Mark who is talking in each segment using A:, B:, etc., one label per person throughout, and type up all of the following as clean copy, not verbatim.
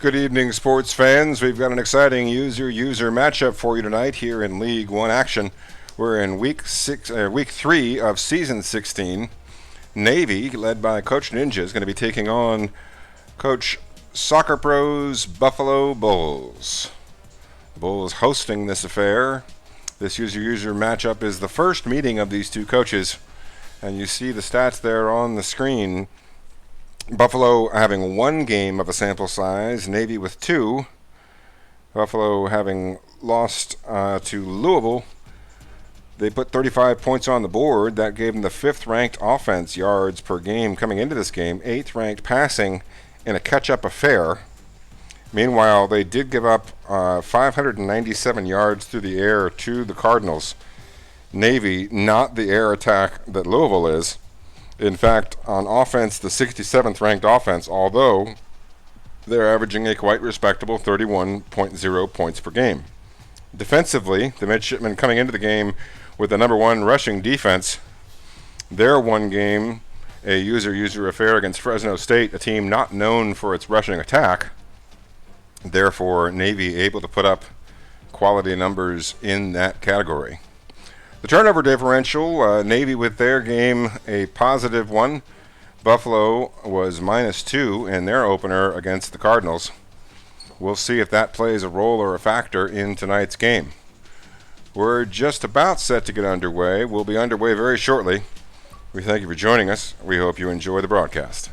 A: Good evening, sports fans. We've got an exciting user matchup for you tonight here in League 1 action. We're in week 3 of season 16. Navy, led by Coach Ninja, is going to be taking on Coach soccerpro's Buffalo Bulls. The Bulls hosting this affair. This user matchup is the first meeting of these two coaches, and you see the stats there on the screen. Buffalo having one game of a sample size, Navy with two. Buffalo having lost to Louisville. They put 35 points on the board. That gave them the 5th-ranked offense yards per game coming into this game, 8th-ranked passing in a catch-up affair. Meanwhile, they did give up 597 yards through the air to the Cardinals. Navy, not the air attack that Louisville is. In fact, on offense, the 67th ranked offense, although they're averaging a quite respectable 31.0 points per game. Defensively, the midshipmen coming into the game with the #1 rushing defense. Their one game, a user affair against Fresno State, a team not known for its rushing attack. Therefore, Navy able to put up quality numbers in that category. The turnover differential, Navy with their game a positive one. Buffalo was -2 in their opener against the Cardinals. We'll see if that plays a role or a factor in tonight's game. We're just about set to get underway. We'll be underway very shortly. We thank you for joining us. We hope you enjoy the broadcast.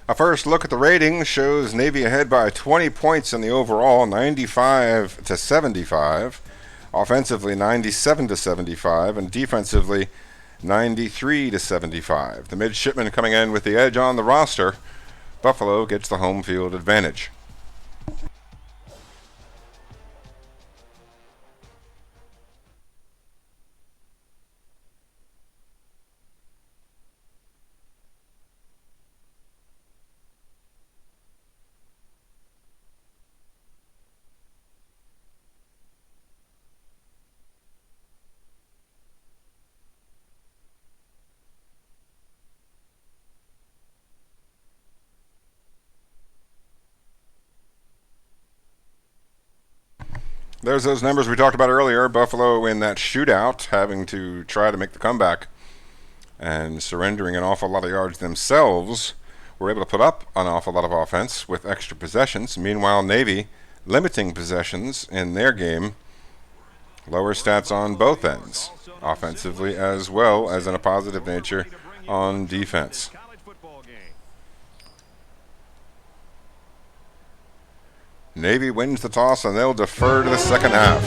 A: A first look at the ratings shows Navy ahead by 20 points in the overall, 95-75. Offensively, 97-75, and defensively, 93-75. The midshipmen coming in with the edge on the roster. Buffalo gets the home field advantage. There's those numbers we talked about earlier. Buffalo in that shootout, having to try to make the comeback and surrendering an awful lot of yards themselves, were able to put up an awful lot of offense with extra possessions. Meanwhile, Navy limiting possessions in their game. Lower stats on both ends, offensively as well as in a positive nature on defense. Navy wins the toss, and they'll defer to the second half.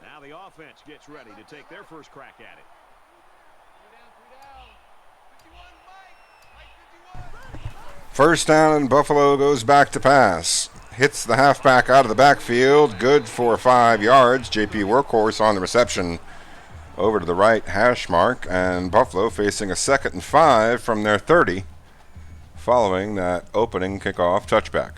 B: Now the offense gets ready to take their first crack at it.
C: 3 down. 51, Mike.
A: First down, and Buffalo goes back to pass. Hits the halfback out of the backfield. Good for 5 yards. JP Workhorse on the reception over to the right hash mark. And Buffalo facing a 2nd and 5 from their 30 following that opening kickoff touchback.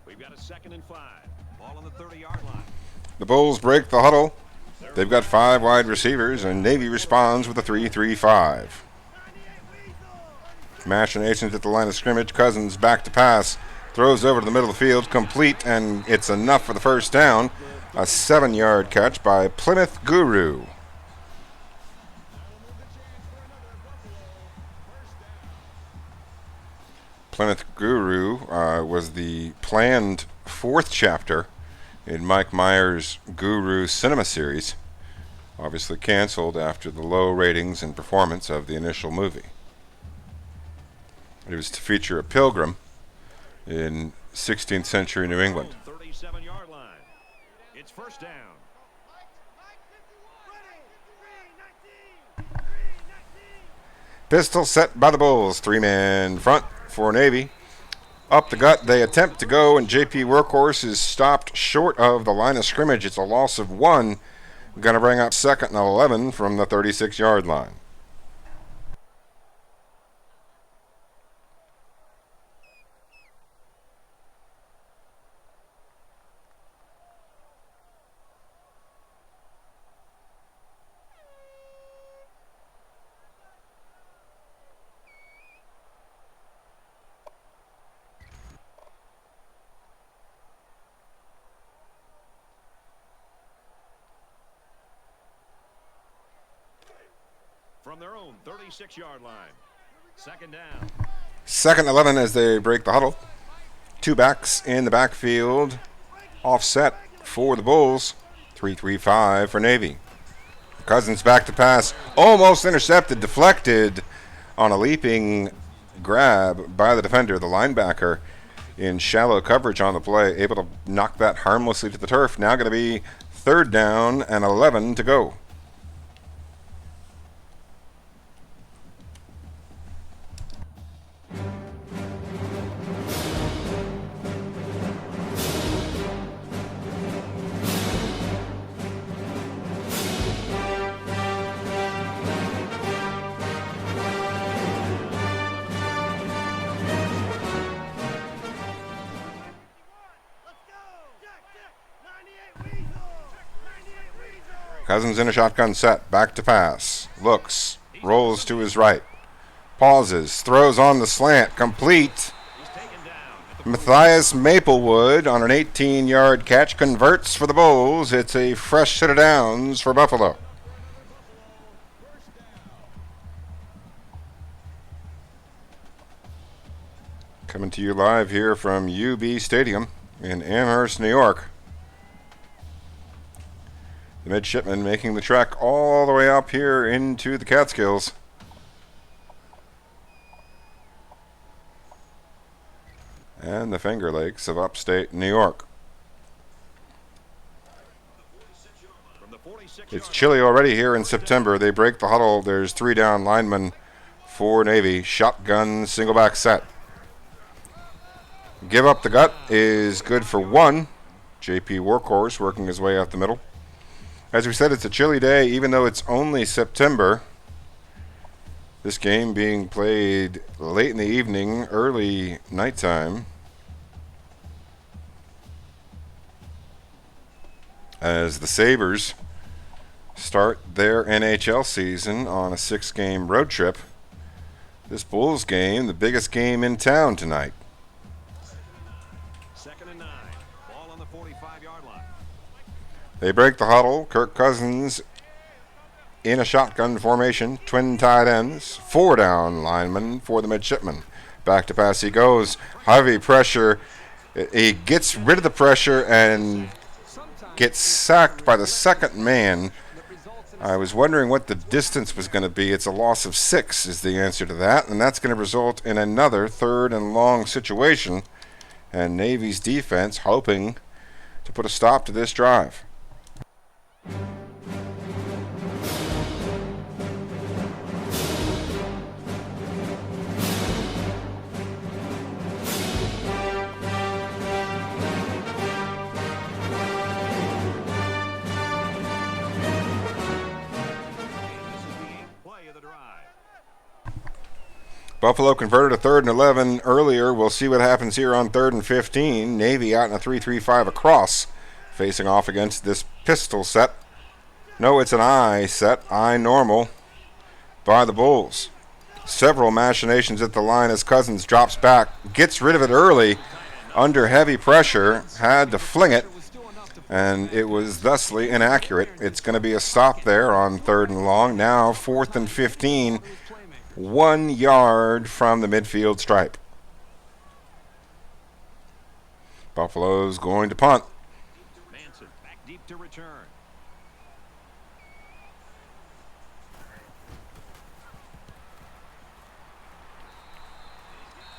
B: We've got a 2nd and 5. Ball on the 30-yard line.
A: The Bulls break the huddle. They've got 5 wide receivers, and Navy responds with a 3-3-5. Machinations at the line of scrimmage. Cousins back to pass. Throws over to the middle of the field. Complete, and it's enough for the first down. A 7-yard catch by Plymouth Guru. Plymouth Guru was the planned 4th chapter in Mike Myers' Guru Cinema series, obviously canceled after the low ratings and performance of the initial movie. It was to feature a pilgrim in 16th century New England.
B: 37-yard line. It's first down.
A: Pistol set by the Bulls. 3-man front for Navy. Up the gut, they attempt to go, and JP Workhorse is stopped short of the line of scrimmage. It's a loss of 1. Going to bring up 2nd and 11 from the 36-yard line.
B: From their own 36-yard line. 2nd down.
A: 2nd 11 as they break the huddle. 2 backs in the backfield. Offset for the Bulls. 3-3-5 for Navy. Cousins back to pass. Almost intercepted. Deflected on a leaping grab by the defender, the linebacker, in shallow coverage on the play. Able to knock that harmlessly to the turf. Now going to be 3rd down and 11 to go. Cousins in a shotgun set, back to pass, looks, rolls to his right, pauses, throws on the slant, complete. Matthias Maplewood on an 18-yard catch converts for the Bulls. It's a fresh set of downs for Buffalo. Coming to you live here from UB Stadium in Amherst, New York. The midshipmen making the trek all the way up here into the Catskills. And the Finger Lakes of upstate New York. It's chilly already here in September. They break the huddle. There's 3 down linemen for Navy. Shotgun single back set. Give up the gut is good for 1. JP Workhorse working his way out the middle. As we said, it's a chilly day, even though it's only September. This game being played late in the evening, early nighttime, as the Sabres start their NHL season on a 6-game road trip. This Bulls game, the biggest game in town tonight.
B: 2nd and 9. Ball on the 45-yard line.
A: They break the huddle. Kirk Cousins in a shotgun formation. Twin tight ends. 4 down linemen for the midshipmen. Back to pass he goes. Heavy pressure. He gets rid of the pressure and gets sacked by the 2nd man I was wondering what the distance was going to be. It's a loss of 6 is the answer to that, and that's going to result in another 3rd and long situation, and Navy's defense hoping to put a stop to this drive. Buffalo converted a 3rd and 11 earlier. We'll see what happens here on 3rd and 15. Navy out in a 3-3-5 across, facing off against this pistol set. No, it's an I set, I normal by the Bulls. Several machinations at the line as Cousins drops back, gets rid of it early under heavy pressure, had to fling it, and it was thusly inaccurate. It's going to be a stop there on 3rd and long. Now 4th and 15. 1 yard from the midfield stripe. Buffalo's going to punt.
B: Manson back deep to return.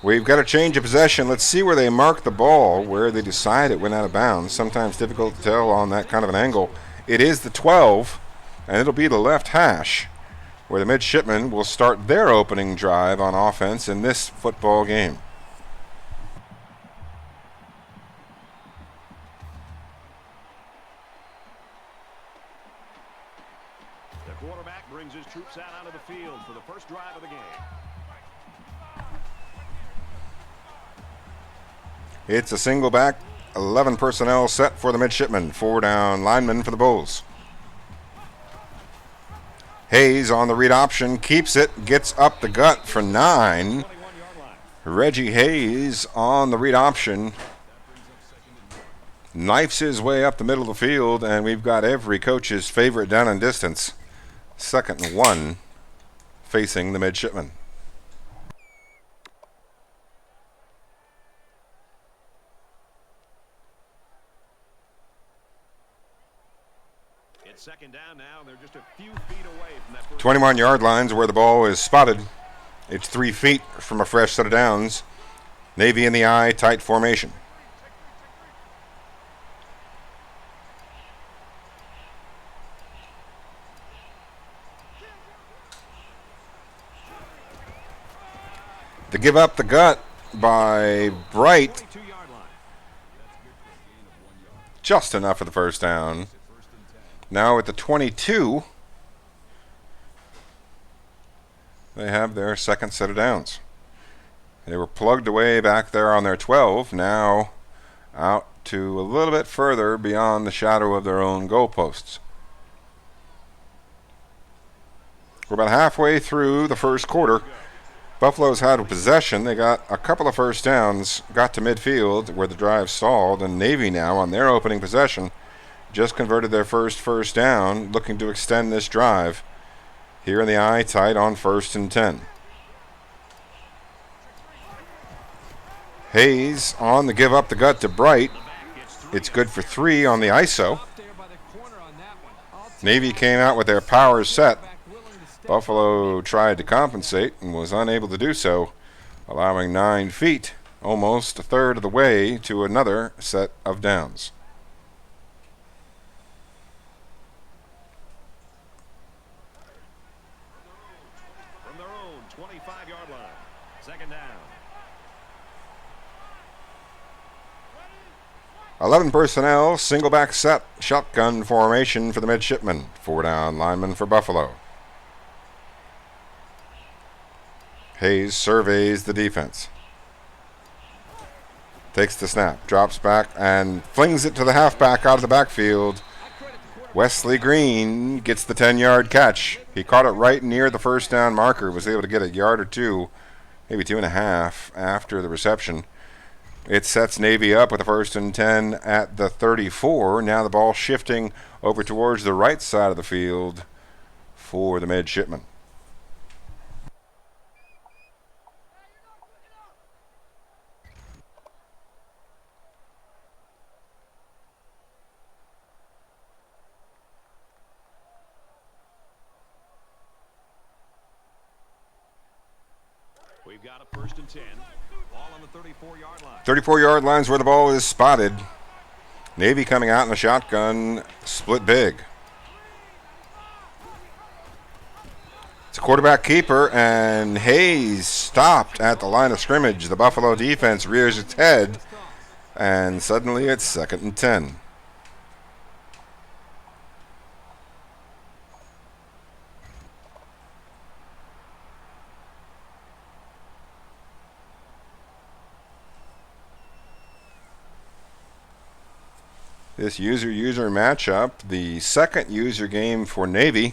A: We've got a change of possession. Let's see where they mark the ball, where they decide it went out of bounds. Sometimes difficult to tell on that kind of an angle. It is the 12, and it'll be the left hash, where the midshipmen will start their opening drive on offense in this football game.
B: The quarterback brings his troops out onto the field for the first drive of the game.
A: It's a single back, 11 personnel set for the midshipmen, 4 down linemen for the Bulls. Hayes on the read option, keeps it, gets up the gut for 9. Reggie Hayes on the read option, knifes his way up the middle of the field, and we've got every coach's favorite down and distance. 2nd and 1 facing the midshipmen.
B: It's 2nd down now, and they're just a few feet away from that
A: 21-yard lines where the ball is spotted. It's 3 feet from a fresh set of downs. Navy in the I, tight formation. To give up the gut by Bright. Just enough for the first down. Now at the 22, they have their 2nd set of downs. They were plugged away back there on their 12, now out to a little bit further beyond the shadow of their own goalposts. We're about halfway through the first quarter. Buffalo's had possession. They got a couple of first downs, got to midfield where the drive stalled, and Navy now on their opening possession just converted their first down, looking to extend this drive. Here in the I, tight on 1st and 10. Hayes on the give up the gut to Bright. It's good for 3 on the ISO. Navy came out with their power set. Buffalo tried to compensate and was unable to do so, allowing 9 feet, almost a third of the way to another set of downs.
B: from their own 25-yard line. 2nd down.
A: 11 personnel, single back set, shotgun formation for the midshipmen. 4 down linemen for Buffalo. Hayes surveys the defense. Takes the snap, drops back, and flings it to the halfback out of the backfield. Wesley Green gets the 10-yard catch. He caught it right near the first down marker, was able to get a yard or 2, maybe 2.5 after the reception. It sets Navy up with a 1st and 10 at the 34. Now the ball shifting over towards the right side of the field for the midshipmen.
B: We've got a 1st and 10. Ball on the 34-yard line.
A: 34-yard line's where the ball is spotted. Navy coming out in the shotgun, split big. It's a quarterback keeper, and Hayes stopped at the line of scrimmage. The Buffalo defense rears its head, and suddenly it's 2nd and 10. This user-user matchup, the second user game for Navy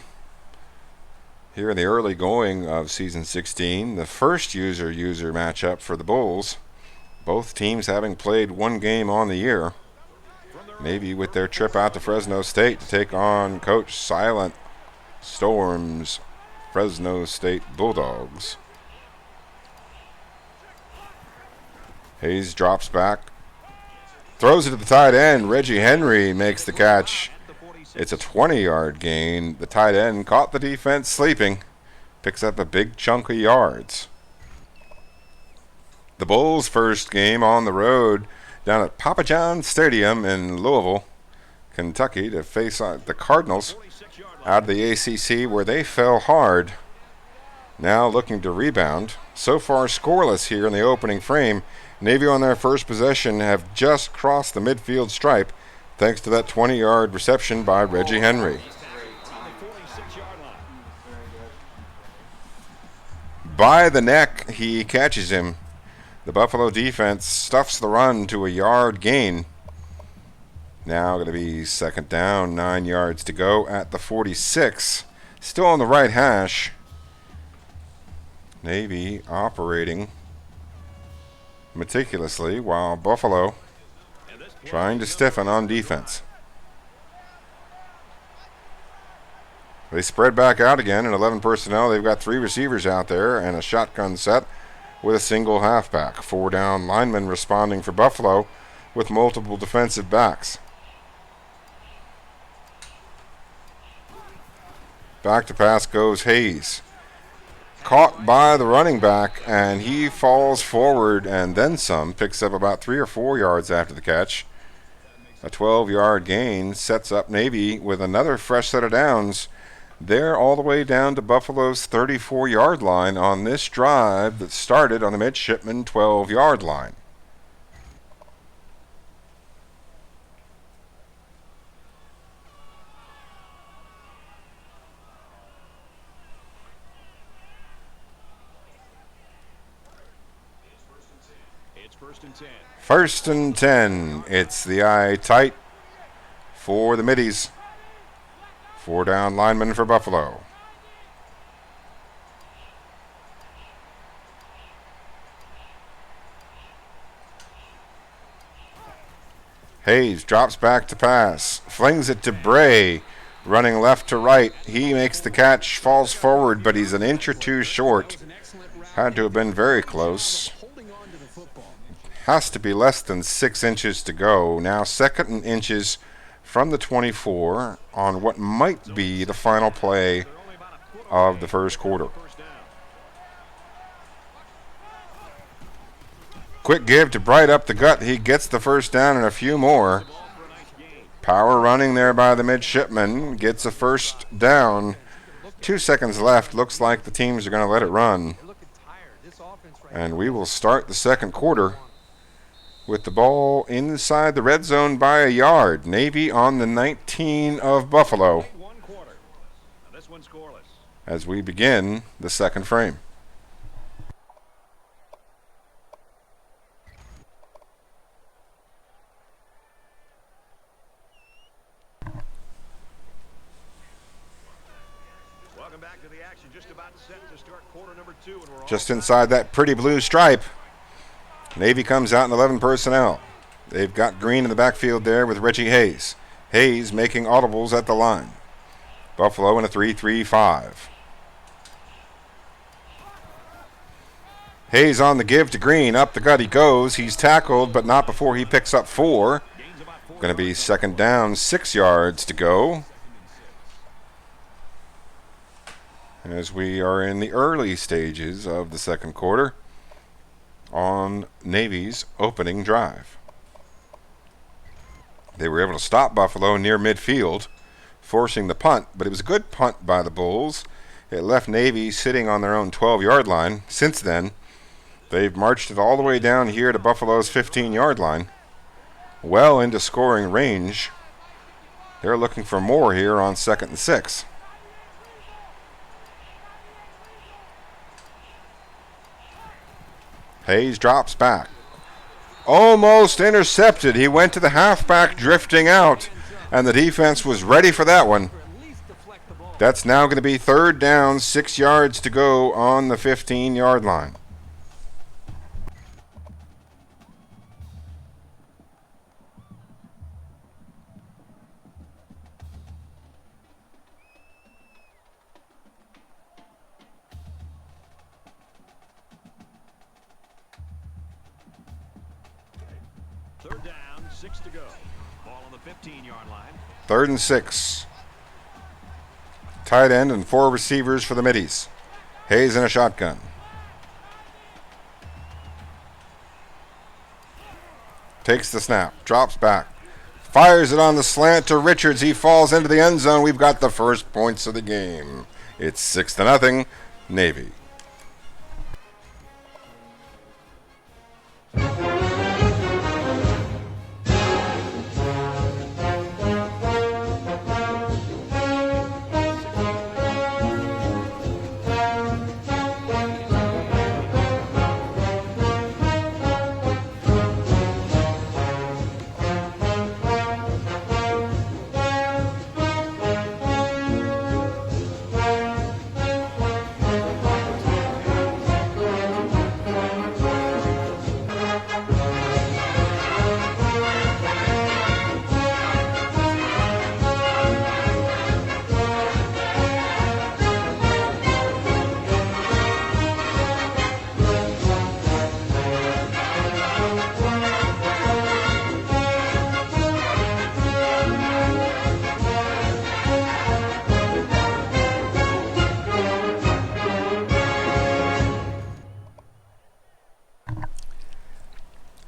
A: here in the early going of season 16. The first user-user matchup for the Bulls. Both teams having played one game on the year. Navy with their trip out to Fresno State to take on Coach Silent Storm's Fresno State Bulldogs. Hayes drops back. Throws it to the tight end. Reggie Henry makes the catch. It's a 20-yard gain. The tight end caught the defense sleeping. Picks up a big chunk of yards. The Bulls' first game on the road down at Papa John's Stadium in Louisville, Kentucky, to face the Cardinals out of the ACC, where they fell hard. Now looking to rebound. So far scoreless here in the opening frame. Navy on their first possession have just crossed the midfield stripe thanks to that 20-yard reception by Reggie Henry. By the neck, he catches him. The Buffalo defense stuffs the run to a yard gain. Now going to be 2nd down, 9 yards to go at the 46. Still on the right hash. Navy operating meticulously while Buffalo trying to stiffen on defense. They spread back out again in 11 personnel. They've got 3 receivers out there and a shotgun set with a single halfback. 4 down linemen responding for Buffalo with multiple defensive backs. Back to pass goes Hayes. Caught by the running back, and he falls forward and then some. Picks up about 3 or 4 yards after the catch. A 12-yard gain sets up Navy with another fresh set of downs. They're all the way down to Buffalo's 34-yard line on this drive that started on the midshipman 12-yard line. First and 10. It's the eye tight for the middies. 4 down linemen for Buffalo. Hayes drops back to pass. Flings it to Bray. Running left to right. He makes the catch, falls forward, but he's an inch or two short. Had to have been very close. Has to be less than 6 inches to go. Now 2nd and inches from the 24 on what might be the final play of the first quarter. Quick give to Bright up the gut. He gets the first down and a few more. Power running there by the midshipman. Gets a first down. 2 seconds left. Looks like the teams are going to let it run. And we will start the second quarter with the ball inside the red zone by a yard. Navy on the 19 of Buffalo as we begin the second frame.
B: Welcome back to the action. Just about set to start quarter number 2. And we're
A: just inside that pretty blue stripe. Navy comes out in 11 personnel. They've got Green in the backfield there with Reggie Hayes. Hayes making audibles at the line. Buffalo in a 3-3-5. Hayes on the give to Green. Up the gut he goes. He's tackled, but not before he picks up 4. Going to be 2nd down, 6 yards to go. As we are in the early stages of the second quarter. on Navy's opening drive. They were able to stop Buffalo near midfield, forcing the punt, but it was a good punt by the Bulls. It left Navy sitting on their own 12-yard line. Since then, they've marched it all the way down here to Buffalo's 15-yard line, well into scoring range. They're looking for more here on 2nd and 6. Hayes drops back. Almost intercepted. He went to the halfback drifting out, and the defense was ready for that one. That's now going to be 3rd down, 6 yards to go on the 15-yard line.
B: Third down, 6 to go. Ball on the 15-yard line.
A: 3rd and 6. Tight end and 4 receivers for the middies. Hayes in a shotgun. Takes the snap, drops back, fires it on the slant to Richards. He falls into the end zone. We've got the first points of the game. It's 6-0, Navy.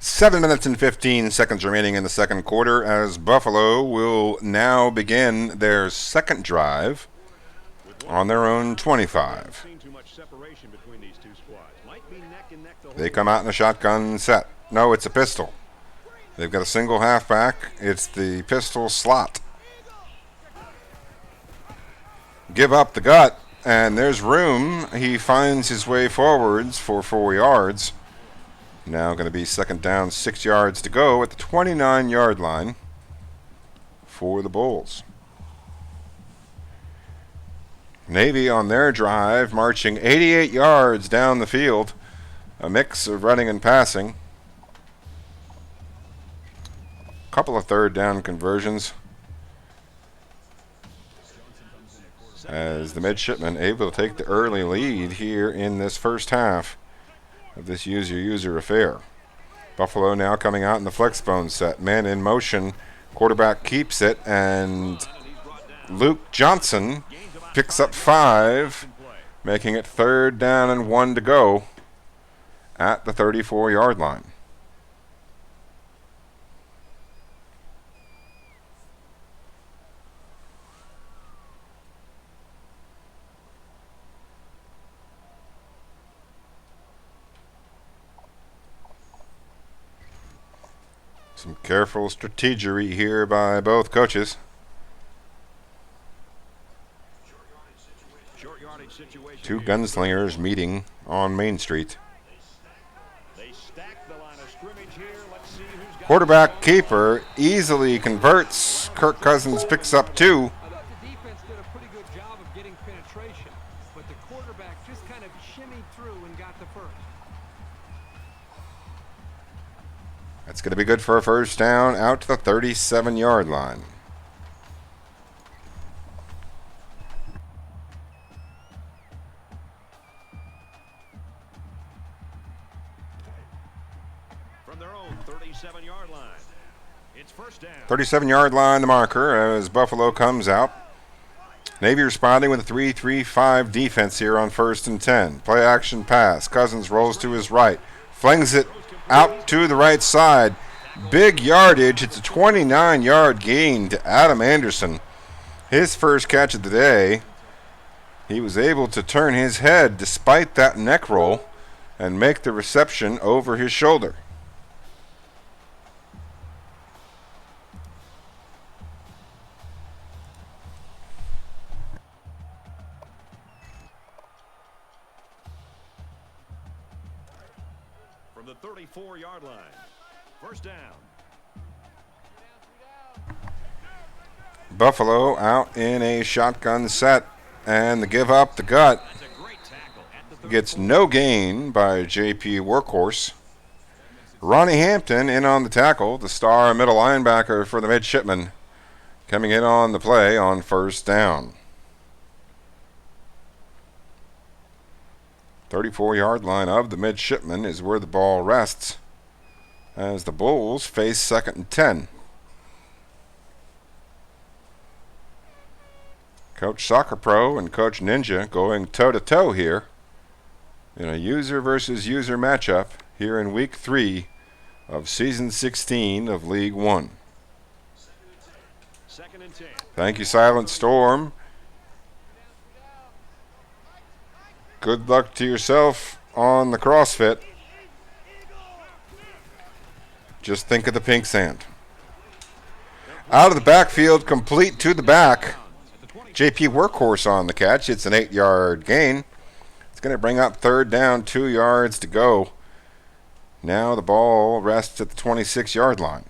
A: Seven minutes and 15 seconds remaining in the second quarter as Buffalo will now begin their second drive on their own 25. They come out in a shotgun set. No, it's a pistol. They've got a single halfback. It's the pistol slot. Give up the gut, and there's room. He finds his way forwards for 4 yards. Now going to be 2nd down, 6 yards to go at the 29-yard line for the Bulls. Navy on their drive marching 88 yards down the field. A mix of running and passing. A couple of 3rd down conversions as the midshipmen able to take the early lead here in this first half of this use-your-user affair. Buffalo now coming out in the flex bone set. Man in motion. Quarterback keeps it, and Luke Johnson picks up 5, making it 3rd down and 1 to go at the 34-yard line. Some careful strategery here by both coaches. Two gunslingers meeting on Main Street. Quarterback keeper easily converts. Kirk Cousins picks up 2.
C: I thought the defense did a pretty good job of getting penetration, but the quarterback just kind of shimmied through and got the first.
A: That's going to be good for a first down out to the 37-yard line.
B: From their own 37-yard line, it's first down.
A: 37-yard line, the marker, as Buffalo comes out. Navy responding with a 3-3-5 defense here on 1st and 10. Play action pass. Cousins rolls to his right. Flings it out to the right side. Big yardage. It's a 29-yard gain to Adam Anderson. His first catch of the day. He was able to turn his head despite that neck roll and make the reception over his shoulder.
B: From the 34-yard line. First down.
A: Buffalo out in a shotgun set, and the give up the gut gets no gain by JP Workhorse. Ronnie Hampton in on the tackle, the star middle linebacker for the midshipmen, coming in on the play on first down. 34-yard line of the midshipmen is where the ball rests as the Bulls face 2nd and 10. Coach Soccer Pro and Coach Ninja going toe-to-toe here in a user versus user matchup here in week 3 of season 16 of League 1. Thank you, Silent Storm. Good luck to yourself on the CrossFit. Just think of the pink sand. Out of the backfield, complete to the back. JP Workhorse on the catch. It's an 8-yard gain. It's going to bring up third down, 2 yards to go. Now the ball rests at the 26-yard line.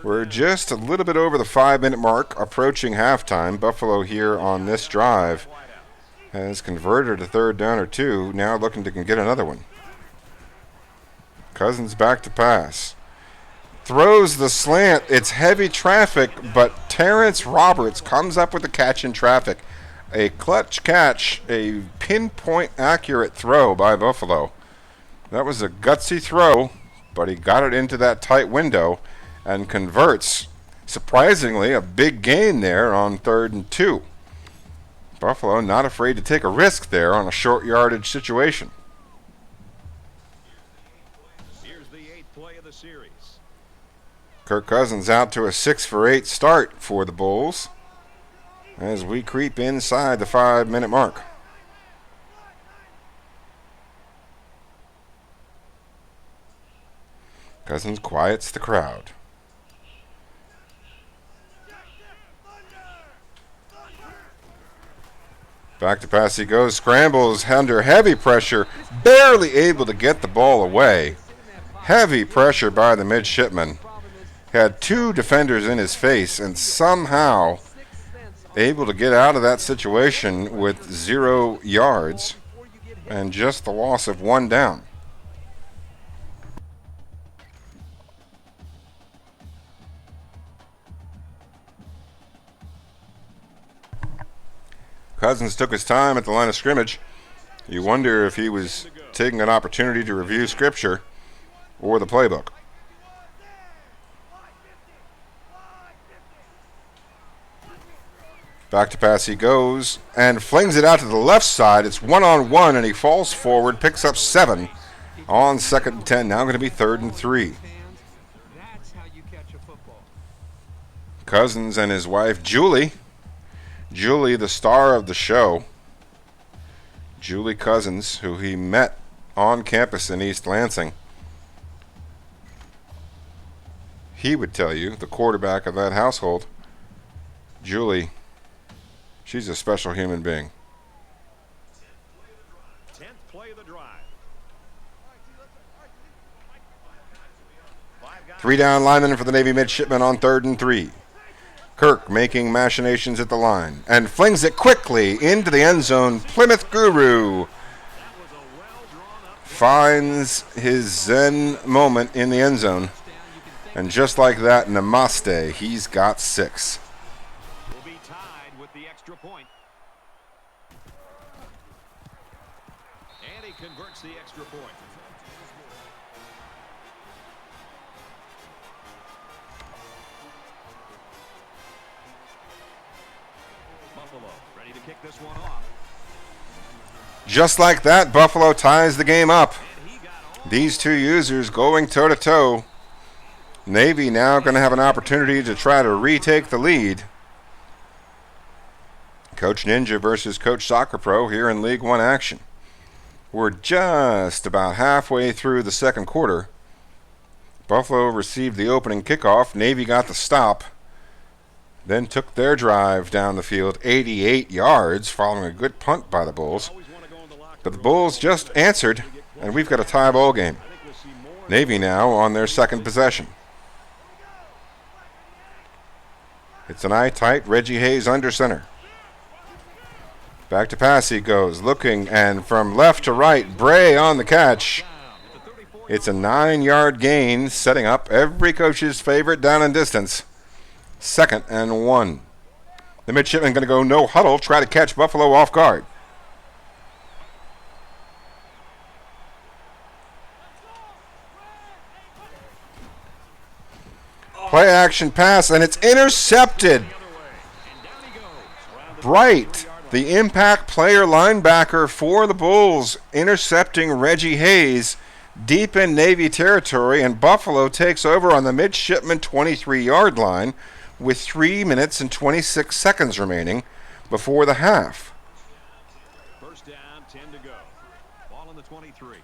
A: We're just a little bit over the 5-minute mark, approaching halftime. Buffalo here on this drive has converted a third down or two, now looking to get another one. Cousins back to pass. Throws the slant. It's heavy traffic, but Terrence Roberts comes up with the catch in traffic. A clutch catch, a pinpoint accurate throw by Buffalo. That was a gutsy throw, but he got it into that tight window and converts, surprisingly, a big gain there on 3rd and 2. Buffalo not afraid to take a risk there on a short yardage situation.
B: Here's the 8th play of the series.
A: Kirk Cousins out to a 6-for-8 start for the Bulls as we creep inside the 5-minute mark. Cousins quiets the crowd. Back to pass he goes, scrambles under heavy pressure, barely able to get the ball away. Heavy pressure by the midshipman. Had 2 defenders in his face and somehow able to get out of that situation with 0 yards and just the loss of 1 down. Cousins took his time at the line of scrimmage. You wonder if he was taking an opportunity to review scripture or the playbook. Back to pass he goes and flings it out to the left side. It's 1-on-1 and he falls forward, picks up 7 on 2nd and 10. Now going to be 3rd and 3. Cousins and his wife Julie, the star of the show, Julie Cousins, who he met on campus in East Lansing. He would tell you, the quarterback of that household, Julie, she's a special human being.
B: 10th play of the drive.
A: 3 down linemen for the Navy midshipmen on 3rd and 3. Kirk making machinations at the line and flings it quickly into the end zone. Plymouth Guru finds his zen moment in the end zone. And just like that, namaste, he's got 6.
B: Will be tied with the extra point. And he converts the extra point. Buffalo ready to kick this one off.
A: Just like that, Buffalo ties the game up.
B: And he got all
A: These two users going toe-to-toe. Navy now going to have an opportunity to try to retake the lead. Coach Ninja versus Coach Soccer Pro here in League 1 action. We're just about halfway through the second quarter. Buffalo received the opening kickoff. Navy got the stop. Then took their drive down the field 88 yards following a good punt by the Bulls.
B: always want to go in the locker
A: But the
B: room.
A: Bulls just answered, and we've got a tie ball game.
B: I think we'll see more.
A: Navy now on their second possession. It's an eye tight. Reggie Hayes under center. Back to pass he goes, looking, and from left to right, Bray on the catch. It's a 9-yard gain, setting up every coach's favorite down and distance. 2nd and 1. The midshipman going to go no huddle, try to catch Buffalo off guard. Play action pass, and it's intercepted. Bright, the impact player linebacker for the Bulls, intercepting Reggie Hayes deep in Navy territory, and Buffalo takes over on the midshipman 23-yard line with 3 minutes and 26 seconds remaining before the half.
B: First down, 10 to go. Ball on the 23.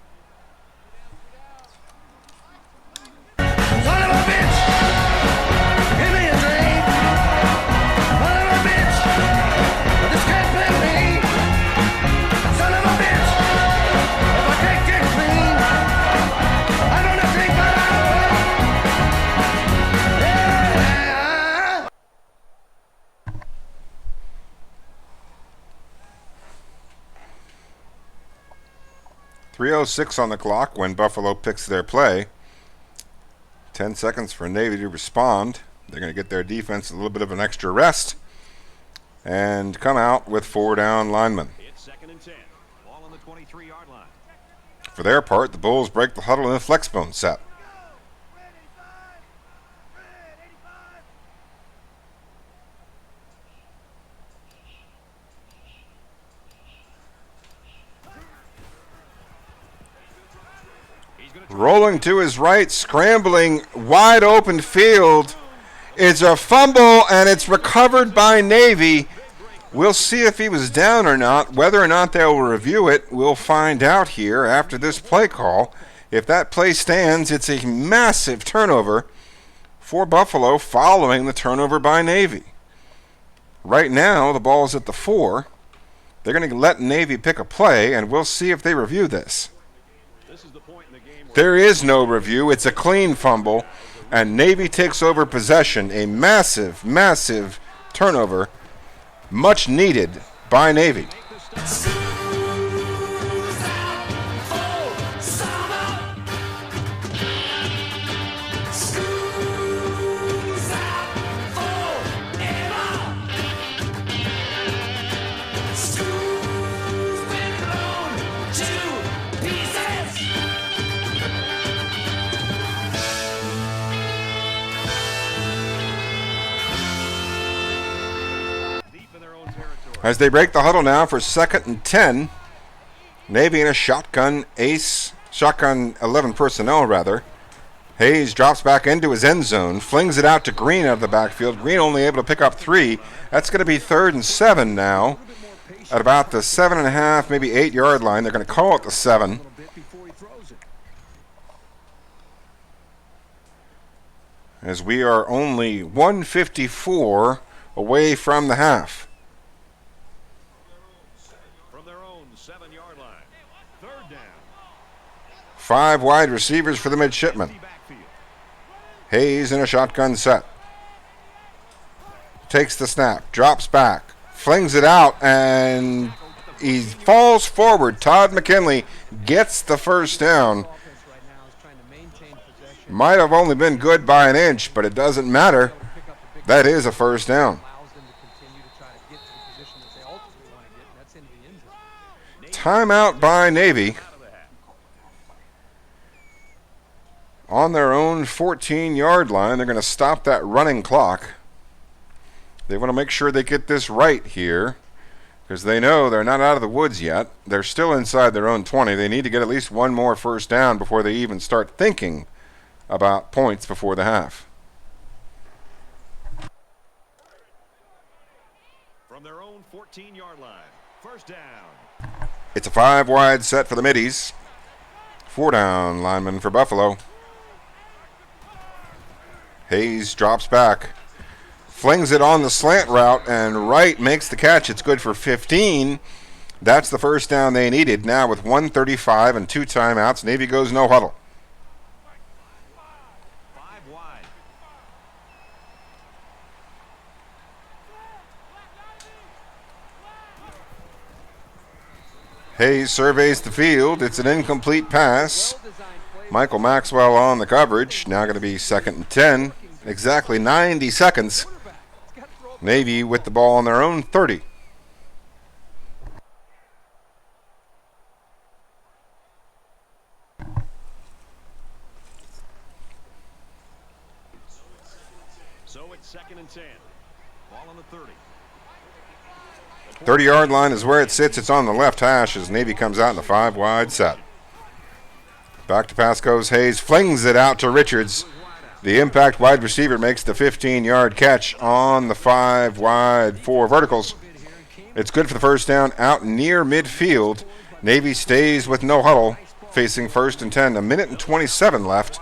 D: Son of a bitch! Give me a drink! Son of a bitch! This can't play me! Son of a bitch! If I can't get clean, I'm gonna drink my yeah.
A: 3:06 on the clock when Buffalo picks their play. 10 seconds for Navy to respond. They're going to get their defense a little bit of an extra rest and come out with 4 down linemen.
B: It's 2nd and 10. Ball on the 23-yard line.
A: For their part, the Bulls break the huddle in a flexbone set.
B: He's going to
A: Rolling to his right, scrambling, wide open field. It's a fumble, and it's recovered by Navy. We'll see if he was down or not. Whether or not they'll review it, we'll find out here after this play call. If that play stands, it's a massive turnover for Buffalo following the turnover by Navy. Right now, the ball's at the 4. They're going to let Navy pick a play, and we'll see if they review this.
B: This is the point in the game where
A: There is no review. It's a clean fumble, and Navy takes over possession. A massive, massive turnover, much needed by Navy.
B: deep in their own territory.
A: As they break the huddle now for 2nd and 10, Navy in a shotgun 11 personnel rather. Hayes drops back into his end zone, flings it out to Green out of the backfield. Green only able to pick up 3. That's going to be 3rd and 7 now at about the 7.5, maybe 8-yard line. They're going to call it the 7.
C: little bit before he throws it.
A: As we are only 1:54 away from the half.
B: From their own 7-yard line. 3rd down.
A: 5 wide receivers for the midshipmen.
B: Empty backfield.
A: Hayes in a shotgun set. Takes the snap, drops back, flings it out, and he falls forward. Todd McKinley gets the first down.
C: Offense right now is trying to maintain possession.
A: Might have only been good by an inch, but it doesn't matter.
C: Pick up the big
A: That is a first down.
C: allows them to continue to try to get to the position that they ultimately want to get, and that's into the end zone.
A: Timeout by Navy.
B: Out of the half.
A: On their own 14-yard line, they're going to stop that running clock. They want to make sure they get this right here, because they know they're not out of the woods yet. They're still inside their own 20. They need to get at least one more first down before they even start thinking about points before the half.
B: From their own 14-yard line, first down.
A: It's a 5-wide set for the middies. 4-down lineman for Buffalo. Hayes drops back. Flings it on the slant route, and Wright makes the catch. It's good for 15. That's the first down they needed. Now with 1:35 and 2 timeouts, Navy goes no huddle.
B: 5 wide.
A: Hayes surveys the field. It's an incomplete pass. Michael Maxwell on the coverage. Now going to be 2nd and 10. Exactly 90 seconds. Navy with the ball on their own 30.
B: So it's 2nd and 10. Ball on the 30.
A: 30-yard line is where it sits. It's on the left hash as Navy comes out in the 5-wide set. Back to pass goes Hayes. Flings it out to Richards. The impact wide receiver makes the 15-yard catch on the 5 wide, 4 verticals. It's good for the first down out near midfield. Navy stays with no huddle, facing 1st and 10. 1:27 left.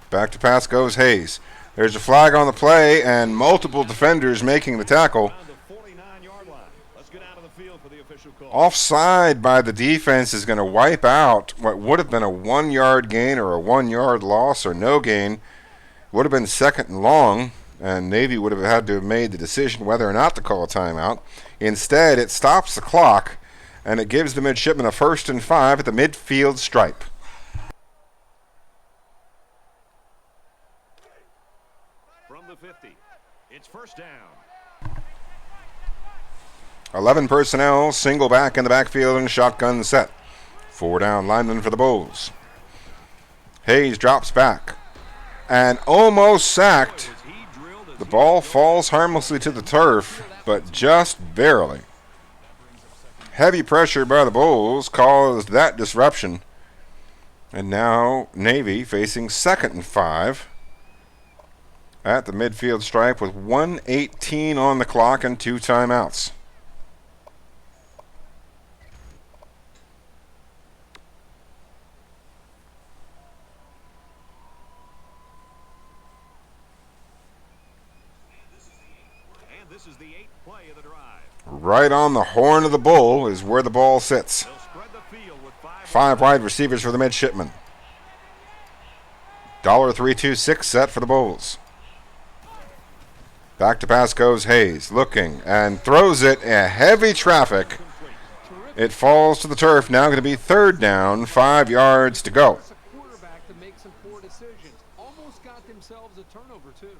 A: Back to pass goes Hayes. There's a flag on the play and multiple defenders making the tackle. Offside by the defense is going to wipe out what would have been a 1-yard gain or a 1-yard loss or no gain. Would have been 2nd and long, and Navy would have had to have made the decision whether or not to call a timeout. Instead, it stops the clock, and it gives the midshipmen a 1st and 5 at the midfield stripe.
B: From the 50, it's first down.
A: 11 personnel, single back in the backfield and shotgun set. 4-down lineman for the Bulls. Hayes drops back and almost sacked. The ball falls harmlessly to the turf, but just barely. Heavy pressure by the Bulls caused that disruption. And now Navy facing 2nd and 5 at the midfield stripe with 1:18 on the clock and 2 timeouts.
B: This is the 8th play of the drive.
A: Right on the horn of the bull is where the ball sits.
B: They'll spread the field with
A: 5 wide receivers for the midshipmen. $3.26 set for the Bulls. Back to pass goes Hayes, looking and throws it. Heavy traffic. It falls to the turf. Now going to be 3rd down, 5 yards to go.
C: It's a quarterback to make some poor decisions. Almost got themselves a turnover too.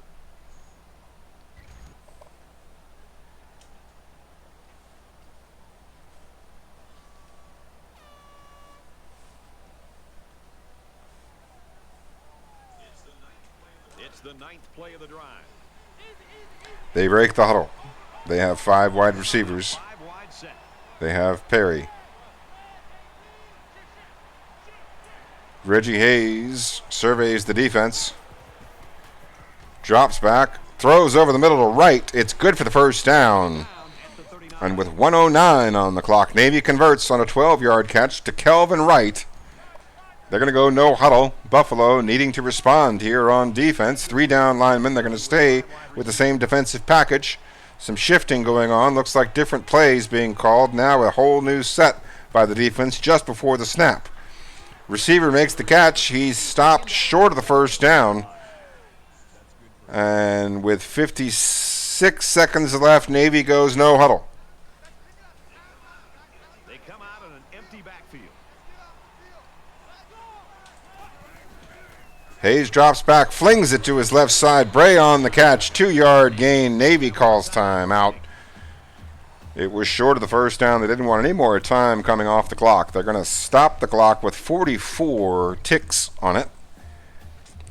B: It's the 9th play of the drive.
A: They break the huddle. They have 5 wide receivers.
B: 5 wide set.
A: They have Perry. Reggie Hayes surveys the defense. Drops back. Throws over the middle to Wright. It's good for the first down. And with 1:09 on the clock, Navy converts on a 12-yard catch to Kelvin Wright. They're going to go no huddle. Buffalo needing to respond here on defense. 3-down linemen. They're going to stay with the same defensive package. Some shifting going on. Looks like different plays being called. Now a whole new set by the defense just before the snap. Receiver makes the catch. He's stopped short of the first down. And with 56 seconds left, Navy goes no huddle.
B: They come out in an empty backfield.
A: Hayes drops back, flings it to his left side. Bray on the catch, 2-yard gain. Navy calls timeout. It was short of the first down. They didn't want any more time coming off the clock. They're going to stop the clock with 44 ticks on it.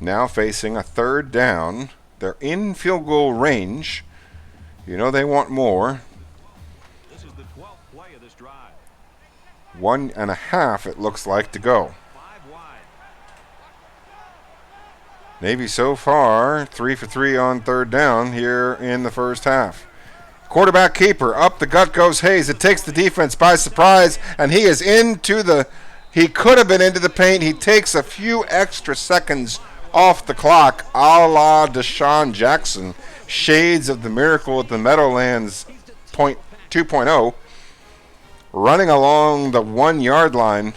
A: Now facing a 3rd down. They're in field goal range. You know they want more.
B: This is the 12th play of this drive.
A: 1.5 it looks like to go.
B: 5 wide.
A: Navy so far 3 for 3 on third down here in the first half. Quarterback keeper, up the gut goes Hayes. It takes the defense by surprise, and he is he could have been into the paint. He takes a few extra seconds off the clock, a la Deshaun Jackson. Shades of the Miracle at the Meadowlands 2.0. Running along the 1 yard line,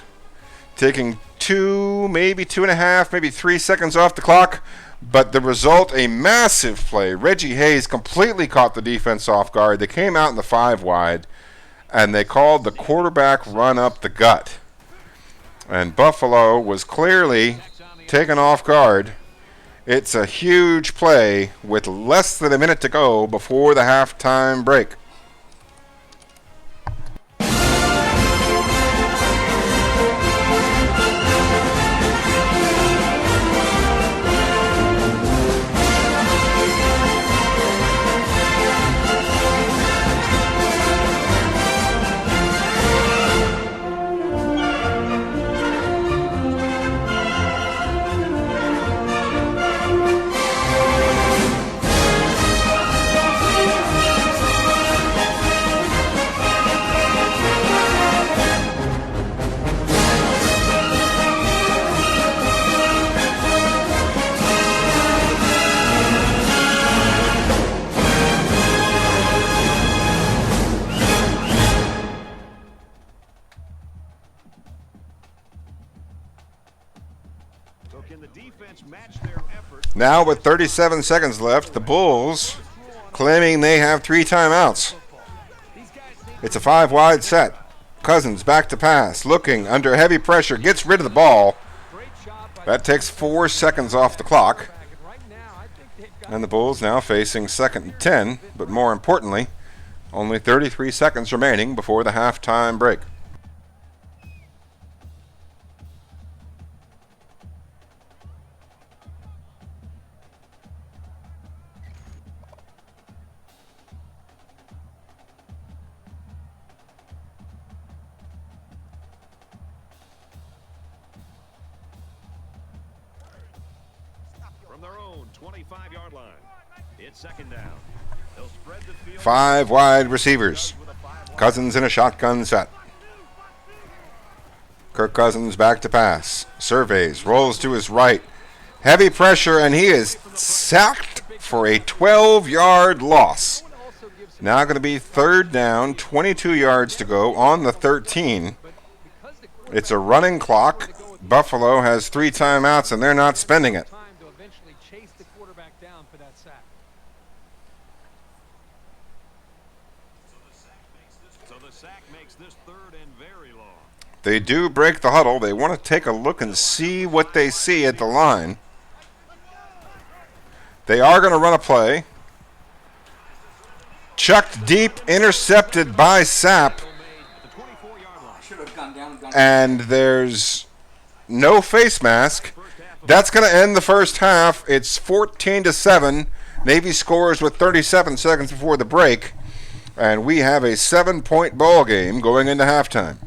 A: taking 2, maybe 2.5, maybe 3 seconds off the clock. But the result, a massive play. Reggie Hayes completely caught the defense off guard. They came out in the 5 wide, and they called the quarterback run up the gut. And Buffalo was clearly taken off guard. It's a huge play with less than a minute to go before the halftime break.
B: So can the defense match their effort?
A: Now with 37 seconds left, the Bulls claiming they have 3 timeouts. It's a 5 wide set. Cousins back to pass, looking under heavy pressure, gets rid of the ball. That takes 4 seconds off the clock. And the Bulls now facing 2nd and 10, but more importantly, only 33 seconds remaining before the halftime break.
B: From their own 25-yard line. It's 2nd down. They'll spread the field.
A: 5 wide receivers. Cousins in a shotgun set. Kirk Cousins back to pass. Surveys, rolls to his right. Heavy pressure, and he is sacked for a 12-yard loss. Now going to be 3rd down, 22 yards to go on the 13. It's a running clock. Buffalo has 3 timeouts, and they're not spending it.
B: So the sack makes this 3rd and very long.
A: They do break the huddle. They want to take a look and see what they see at the line. They are going to run a play. Chucked deep, intercepted by Sapp. And there's no face mask. That's going to end the first half. It's 14-7. Navy scores with 37 seconds before the break. And we have a 7-point ball game going into halftime.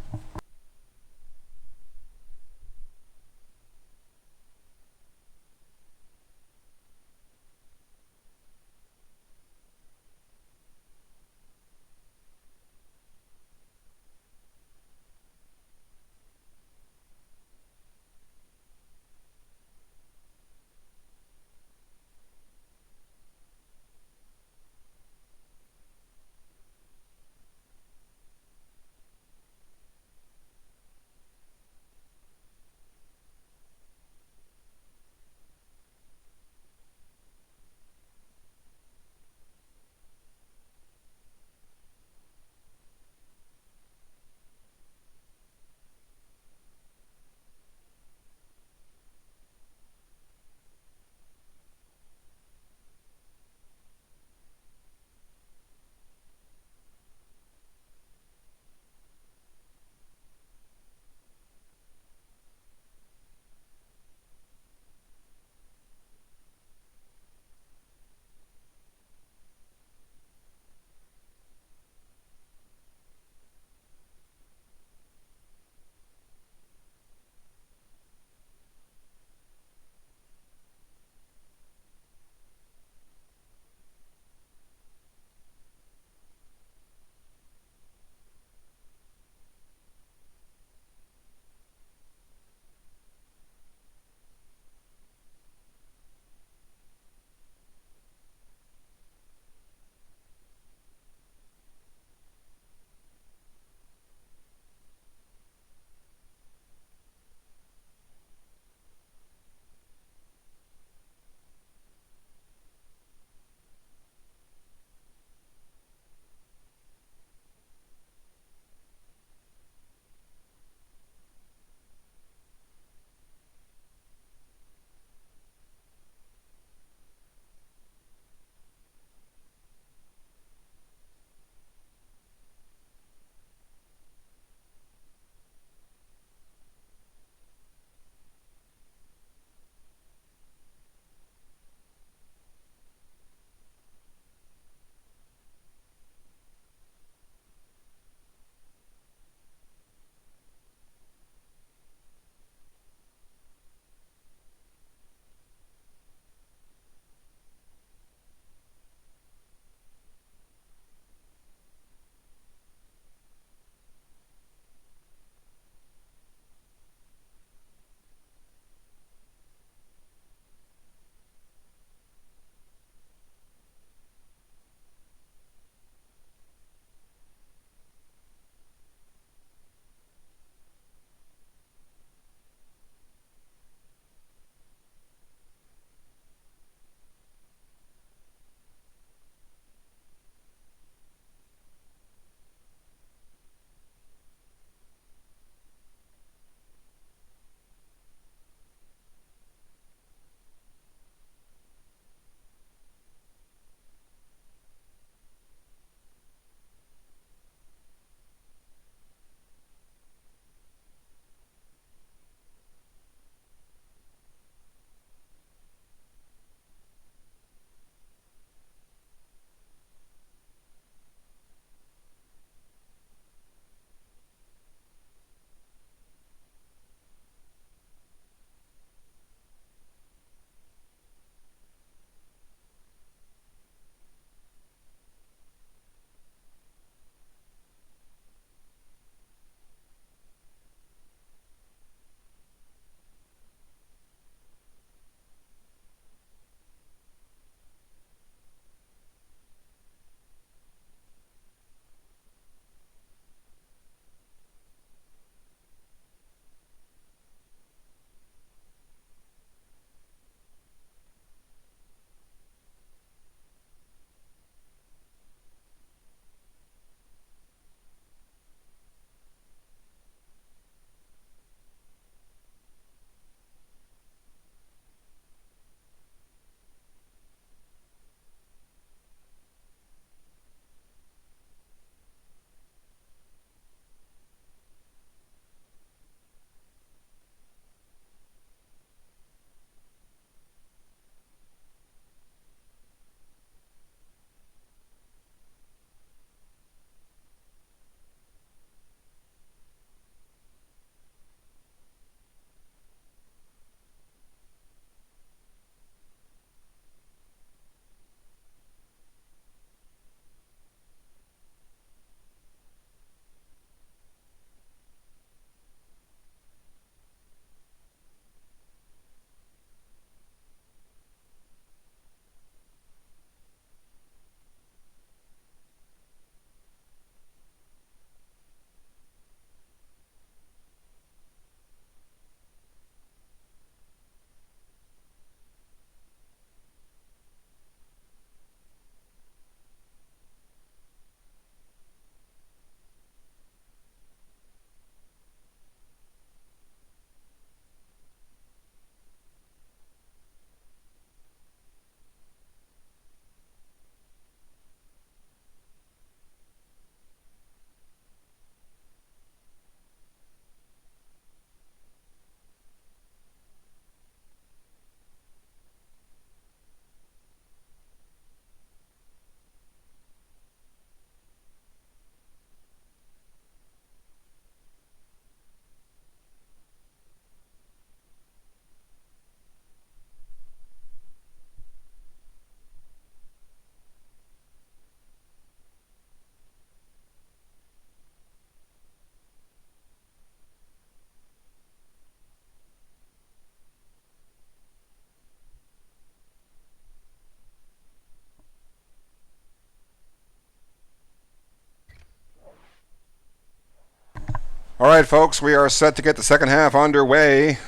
A: All right, folks, we are set to get the second half underway.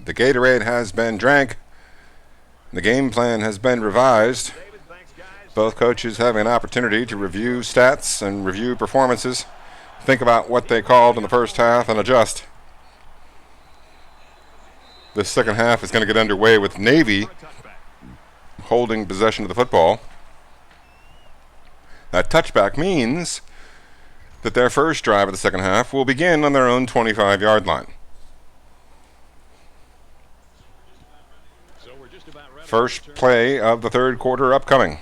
A: The Gatorade has been drank. The game plan has been revised. Both coaches having an opportunity to review stats and review performances, think about what they called in the first half, and adjust. The second half is going to get underway with Navy holding possession of the football. That touchback means that their first drive of the second half will begin on their own 25-yard line. First play of the third quarter upcoming.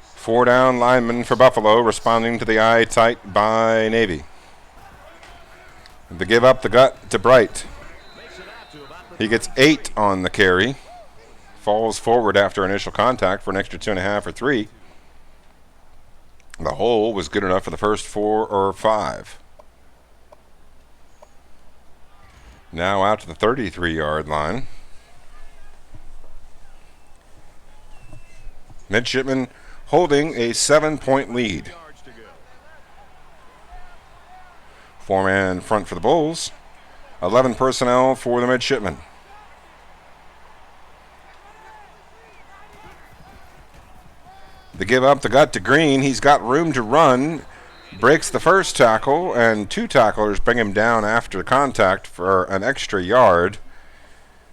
A: 4 down linemen for Buffalo responding to the eye tight by Navy. They give up the gut to Bright. He gets 8 on the carry. Falls forward after initial contact for an extra 2.5 or 3. The hole was good enough for the first 4 or 5. Now out to the 33-yard line. Midshipmen holding a 7-point lead. 4-man front for the Bulls. 11 personnel for the midshipmen. They give up the gut to Green. He's got room to run. Breaks the first tackle, and 2 tacklers bring him down after contact for an extra yard.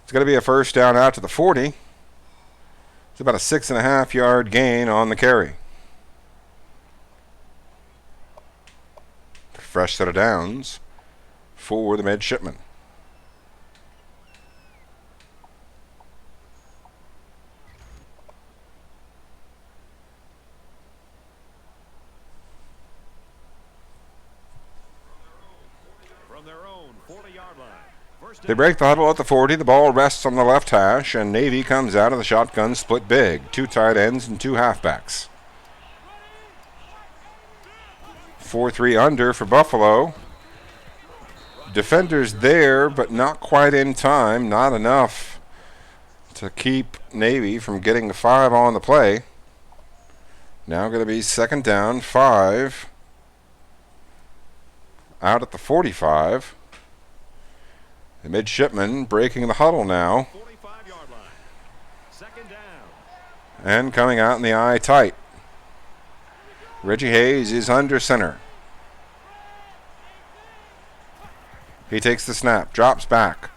A: It's going to be a first down out to the 40. It's about a 6.5-yard gain on the carry. Fresh set of downs for the midshipmen. They break the huddle at the 40. The ball rests on the left hash, and Navy comes out of the shotgun split big. 2 tight ends and 2 halfbacks. 4-3 under for Buffalo. Defenders there, but not quite in time. Not enough to keep Navy from getting the 5 on the play. Now going to be second down, 5. Out at the 45. The midshipmen breaking the huddle now. 45-yard line. Second down. And coming out in the eye tight. Reggie Hayes is under center. He takes the snap, drops back.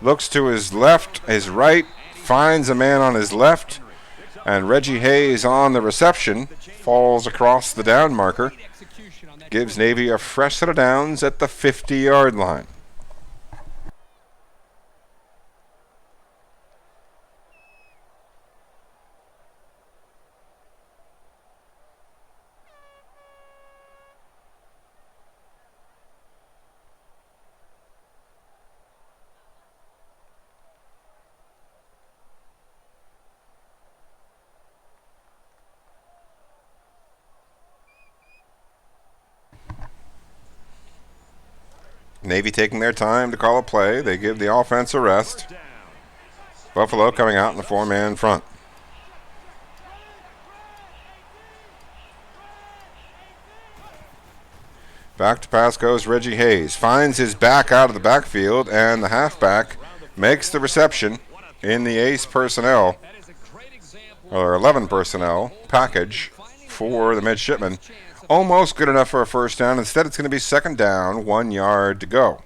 A: Looks to his left, his right, finds a man on his left, and Reggie Hayes on the reception falls across the down marker. Gives Navy a fresh set of downs at the 50-yard line. Navy taking their time to call a play. They give the offense a rest. Buffalo coming out in the 4-man front. Back to pass goes Reggie Hayes. Finds his back out of the backfield, and the halfback makes the reception in the ace personnel, or 11 personnel package for the midshipmen. Almost good enough for a first down. Instead, it's going to be second down, 1 yard to go.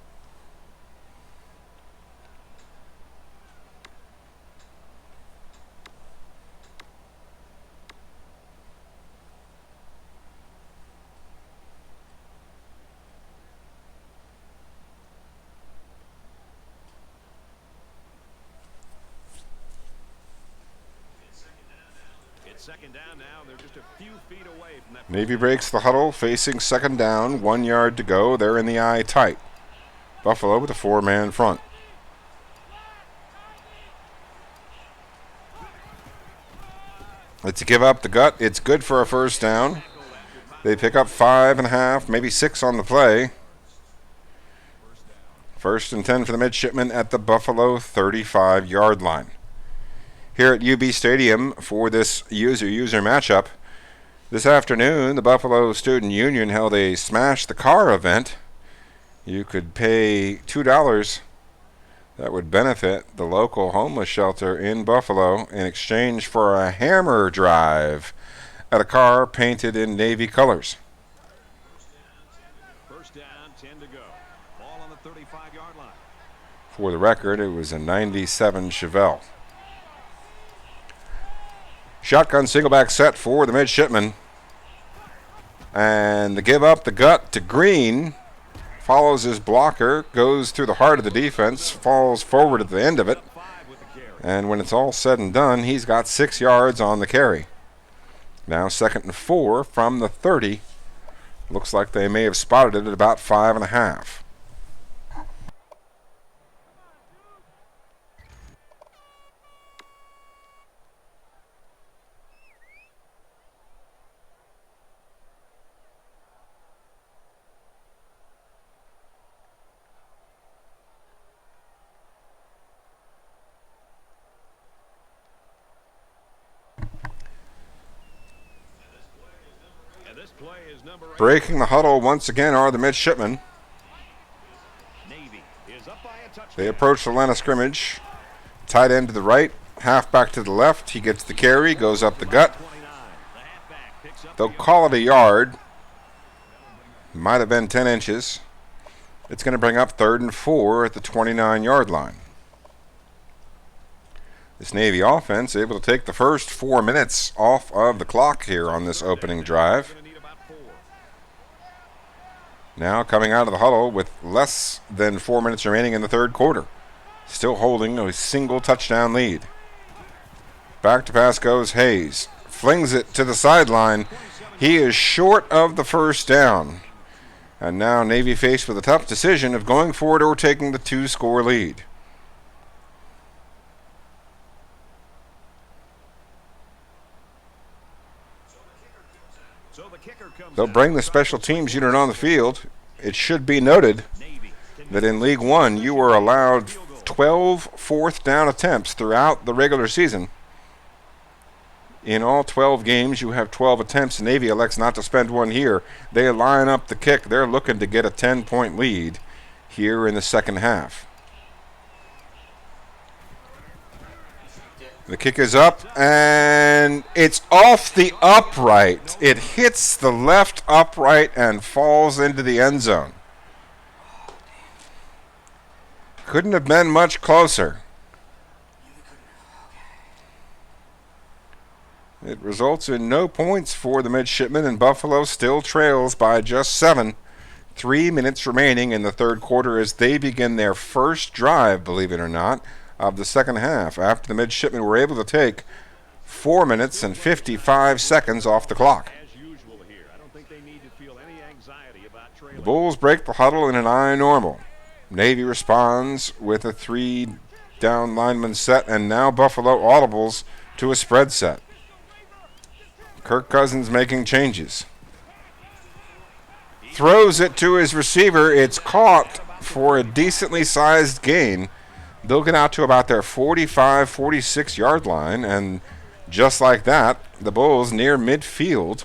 B: Second down now. They're just a few feet away from that.
A: Navy breaks the huddle, facing second down, 1 yard to go. They're in the eye tight. Buffalo with a 4-man front. It's a give up the gut. It's good for a first down. They pick up 5.5, maybe 6 on the play. First and 10 for the midshipmen at the Buffalo 35-yard line. Here at UB Stadium for this user matchup. This afternoon, the Buffalo Student Union held a Smash the Car event You could pay $2. That would benefit the local homeless shelter in Buffalo in exchange for a hammer drive at a car painted in Navy colors.
B: First down, 10 to go. Ball on the 35-yard line.
A: For the record, it was a 97 Chevelle. Shotgun singleback set for the midshipman. And the give up the gut to Green. Follows his blocker, goes through the heart of the defense, falls forward at the end of it. And when it's all said and done, he's got 6 yards on the carry. Now 2nd and 4 from the 30. Looks like they may have spotted it at about 5.5. Breaking the huddle once again are the midshipmen.
B: Navy is up by a touchdown.
A: They approach the line of scrimmage. Tight end to the right, halfback to the left. He gets the carry, goes up the gut.
B: 29. The halfback picks up
A: They'll call it a yard. Might have been 10 inches. It's going to bring up 3rd and 4 at the 29-yard line. This Navy offense able to take the first 4 minutes off of the clock here on this opening drive.
B: Gonna need about 4.
A: Now coming out of the huddle with less than 4 minutes remaining in the third quarter. Still holding a single touchdown lead. Back to pass goes Hayes. Flings it to the sideline. He is short of the first down. And now Navy faced with a tough decision of going for it or taking the 2-score lead.
B: So the kicker comes
A: They'll
B: out.
A: bring the special teams unit on the field. It should be noted
B: Navy
A: that in League 1 you were allowed 12 fourth down attempts throughout the regular season. In all 12 games, you have 12 attempts. Navy elects not to spend one here. They line up the kick. They're looking to get a 10-point lead here in the second half. The kick is up, and it's off the upright. It hits the left upright and falls into the end zone. Couldn't have been much closer. It results in no points for the midshipmen, and Buffalo still trails by just 7. 3 minutes remaining in the third quarter as they begin their first drive, believe it or not, of the second half, after the midshipmen were able to take 4 minutes and 55 seconds off the clock.
B: as usual here. I don't think they need to feel any anxiety about
A: The
B: trailing.
A: Bulls break the huddle in an eye normal. Navy responds with a 3-down lineman set, and now Buffalo audibles to a spread set. Kirk Cousins making changes. Throws it to his receiver. It's caught for a decently sized gain. They'll get out to about their 45, 46-yard line, and just like that, the Bulls near midfield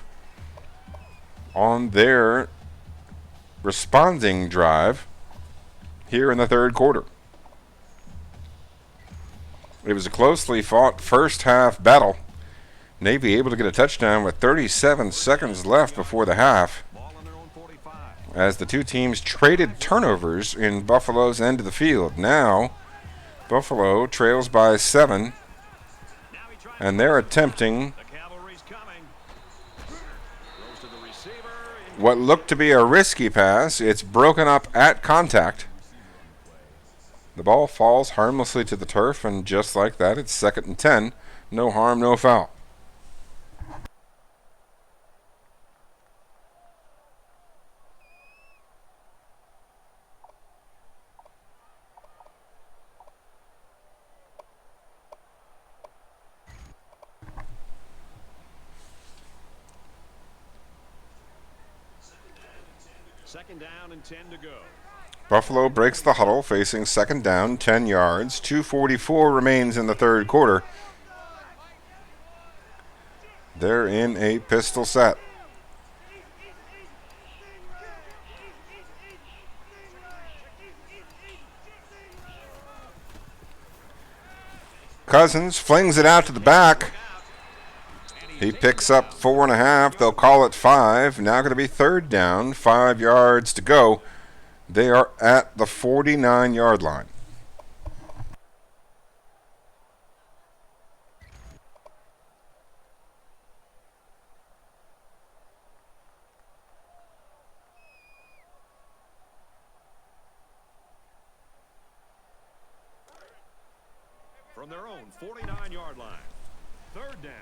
A: on their responding drive here in the third quarter. It was a closely fought first half battle. Navy able to get a touchdown with 37 seconds left before the half,
B: Ball on their own 45.
A: as the two teams traded turnovers in Buffalo's end of the field. Now, Buffalo trails by 7,
B: Now he tries
A: and they're attempting
B: the cavalry's coming. Throws to the receiver.
A: what looked to be a risky pass. It's broken up at contact. The ball falls harmlessly to the turf, and just like that, it's 2nd and 10. No harm, no foul.
B: Second down and 10 to go.
A: Buffalo breaks the huddle, facing 2nd down, 10 yards. 2:44 remains in the third quarter. They're in a pistol set. Cousins flings it out to the back. He picks up 4.5. They'll call it 5. Now going to be third down. 5 yards to go. They are at the 49-yard line.
B: From their own 49-yard line. Third down.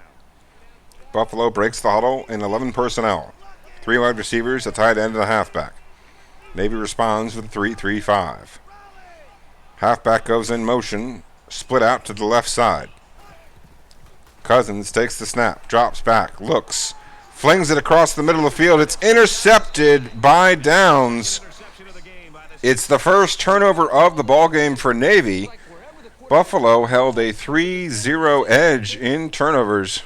A: Buffalo breaks the huddle in 11 personnel. 3 wide receivers, a tight end, and a halfback. Navy responds with 3-3-5. Halfback goes in motion, split out to the left side. Cousins takes the snap, drops back, looks, flings it across the middle of the field. It's intercepted by Downs. It's the first turnover of the ballgame for Navy. Buffalo held a 3-0 edge in turnovers.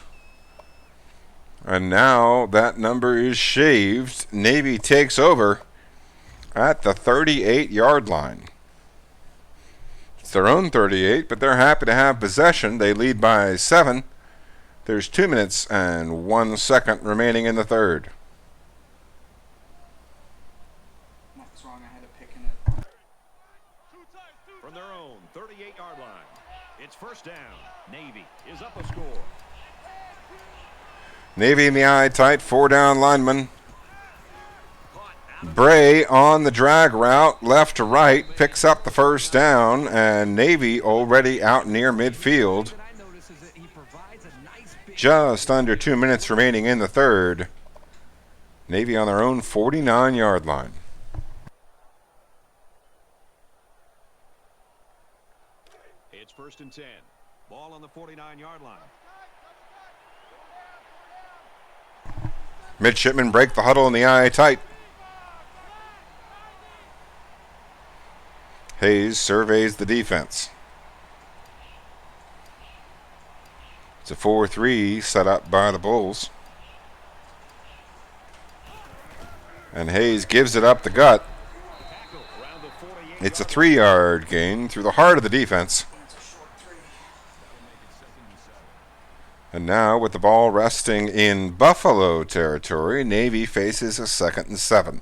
A: And now that number is shaved. Navy takes over at the 38-yard line. It's their own 38, but they're happy to have possession. They lead by 7. There's 2 minutes and 1 second remaining in the third.
E: What's wrong? I had to pick in it.
B: From their own 38-yard line. It's first down. Navy is up a score.
A: Navy in the eye tight, 4 down linemen. Bray on the drag route, left to right, picks up the first down, and Navy already out near midfield. Just under 2 minutes remaining in the third. Navy on their own 49-yard line.
B: It's first and 10. Ball on the 49-yard line.
A: Midshipmen break the huddle in the eye tight. Hayes surveys the defense. It's a 4-3 set up by the Bulls. And Hayes gives it up the gut. It's a 3-yard gain through the heart of the defense. And now, with the ball resting in Buffalo territory, Navy faces a 2nd and 7.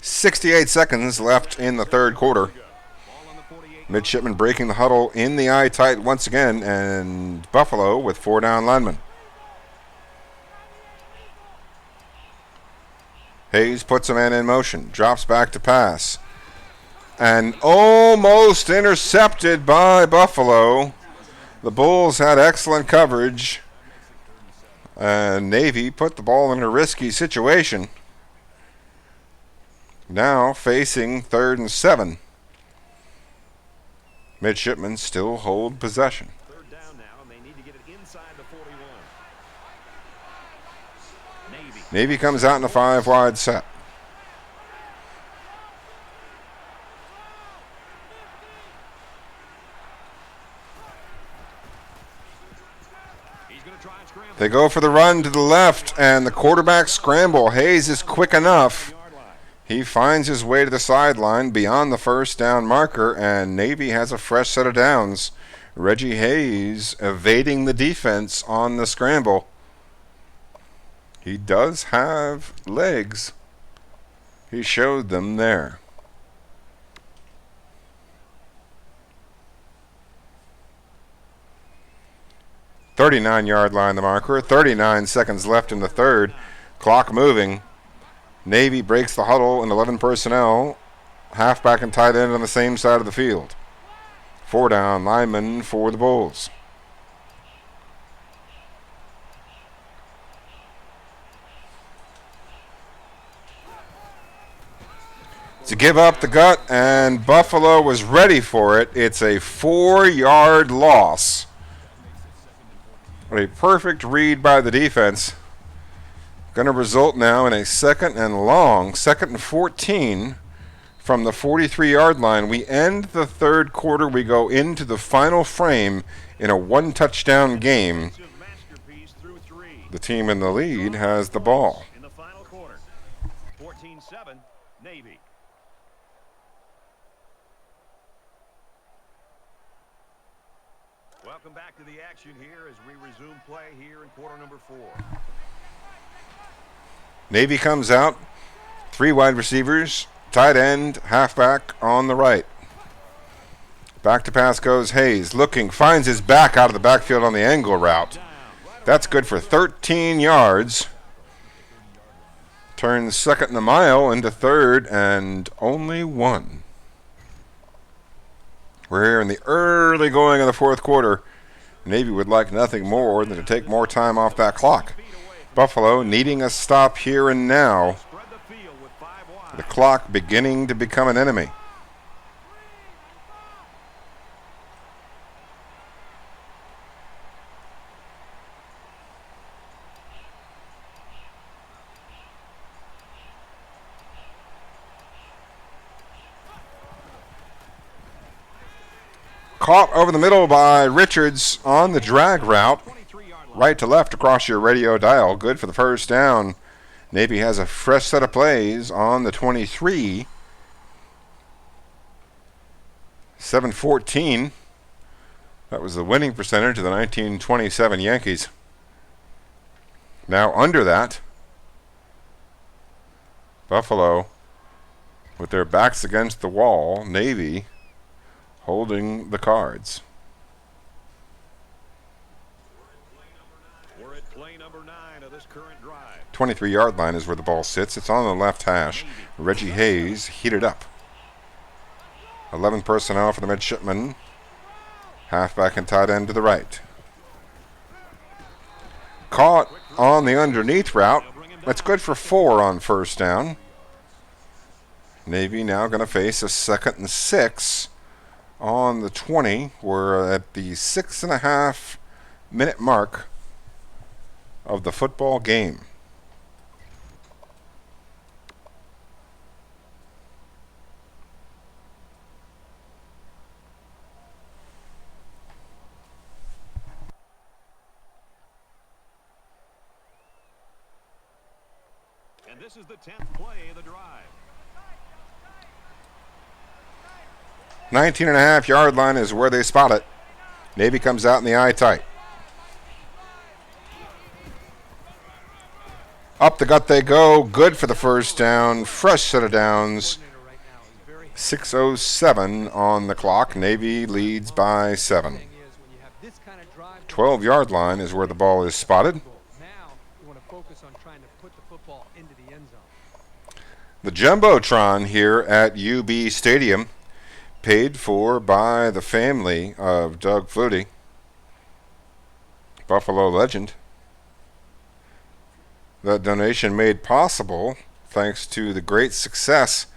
A: .68 seconds left in the third quarter. Midshipmen breaking the huddle in the eye tight once again, and Buffalo with 4 down linemen. Hayes puts a man in motion, drops back to pass, and almost intercepted by Buffalo. The Bulls had excellent coverage, and Navy put the ball in a risky situation. Now facing 3rd and 7. Midshipmen still hold possession.
B: Third down now, and they need to get it inside the 41.
A: Navy comes out in a 5-wide set. They go for the run to the left, and the quarterback scramble. Hayes is quick enough. He finds his way to the sideline beyond the first down marker, and Navy has a fresh set of downs. Reggie Hayes evading the defense on the scramble. He does have legs. He showed them there. .39-yard line, the marker. 39 seconds left in the third. Clock moving. Navy breaks the huddle in 11 personnel. Halfback and tight end on the same side of the field. 4 down linemen for the Bulls. To give up the gut, and Buffalo was ready for it. It's a 4-yard loss. What a perfect read by the defense. Going to result now in a 2nd and long, 2nd and 14 from the 43-yard line. We end the third quarter. We go into the final frame in a 1-touchdown game.
B: Masterpiece through 3.
A: The team in the lead has the ball.
B: In the final quarter, 14-7, Navy. Welcome back to the action here as we resume play here in quarter number 4.
A: Navy comes out. 3 wide receivers, tight end, halfback on the right. Back to pass goes Hayes, looking, finds his back out of the backfield on the angle route. That's good for 13 yards. Turns second and a mile into third and only 1. We're here in the early going of the fourth quarter. Navy would like nothing more than to take more time off that clock. Buffalo needing a stop here and now. The clock beginning to become an enemy. Caught over the middle by Richards on the drag route. Right to left across your radio dial. Good for the first down. Navy has a fresh set of plays on the 23. 7-14. That was the winning percentage of the 1927 Yankees. Now under that, Buffalo, with their backs against the wall, Navy holding the cards.
B: We're at play number 9 of this current drive.
A: 23-yard line is where the ball sits. It's on the left hash. Reggie Hayes heated up. 11 personnel for the midshipman. Halfback and tight end to the right. Caught on the underneath route. That's good for 4 on first down. Navy now going to face a 2nd and 6 on the 20. We're at the 6.5-minute mark of the football game.
B: And this is the 10th play of the drive.
A: 19.5-yard line is where they spot it. Navy comes out in the eye tight. Up the gut they go. Good for the first down. Fresh set of downs. 6:07 on the clock. Navy leads by 7. 12-yard line is where the ball is spotted.
C: Now you want to focus on trying to put the football into the end zone.
A: The Jumbotron here at UB Stadium, paid for by the family of Doug Flutie, Buffalo legend. That donation made possible thanks to the great success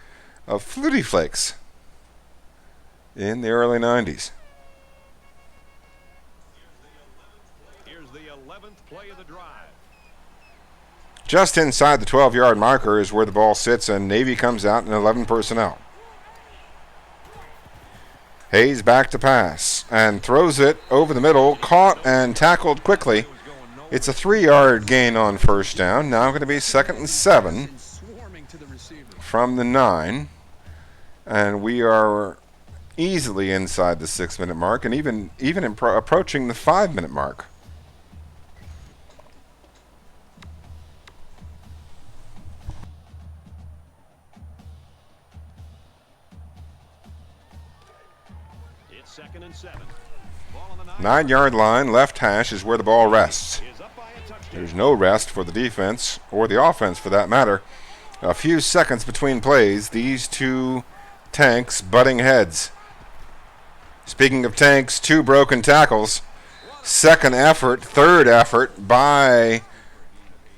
A: of Flutie Flakes in the early 90s.
B: Here's the 11th play of the drive.
A: Just inside the 12-yard marker is where the ball sits, and Navy comes out in 11 personnel. Hayes back to pass and throws it over the middle, caught and tackled quickly. It's a 3-yard gain on first down. Now going to be 2nd and 7 from the 9. And we are easily inside the 6-minute mark and even approaching the 5-minute mark.
B: It's 2nd and 7. Ball on the
A: 9-yard line, left hash is where the ball rests.
B: is up by a touchdown.
A: There's no rest for the defense, or the offense for that matter. A few seconds between plays, these two tanks butting heads. Speaking of tanks, 2 broken tackles. Second effort, third effort by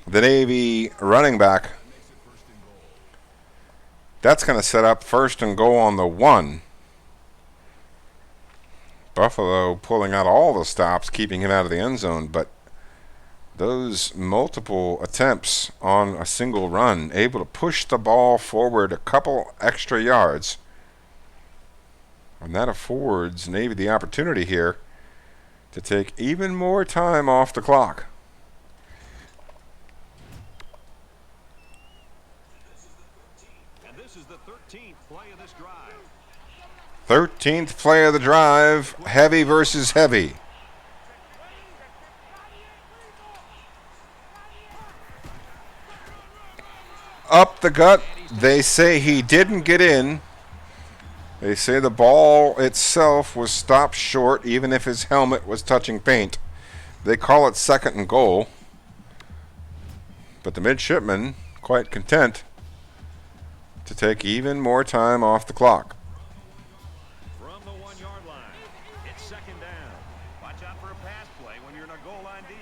A: the Navy running back. That's going to set up 1st and goal on the 1. Buffalo pulling out all the stops, keeping him out of the end zone, but those multiple attempts on a single run, able to push the ball forward a couple extra yards. And that affords Navy the opportunity here to take even more time off the clock.
B: This is the 13th play of this drive.
A: 13th play of the drive. Heavy versus heavy. Up the gut. They say he didn't get in. They say the ball itself was stopped short, even if his helmet was touching paint. They call it second and goal. But the midshipman, quite content to take even more time off the clock.
B: From the 1 yard line, it's second down. Watch out for a pass play when you're in a goal line D.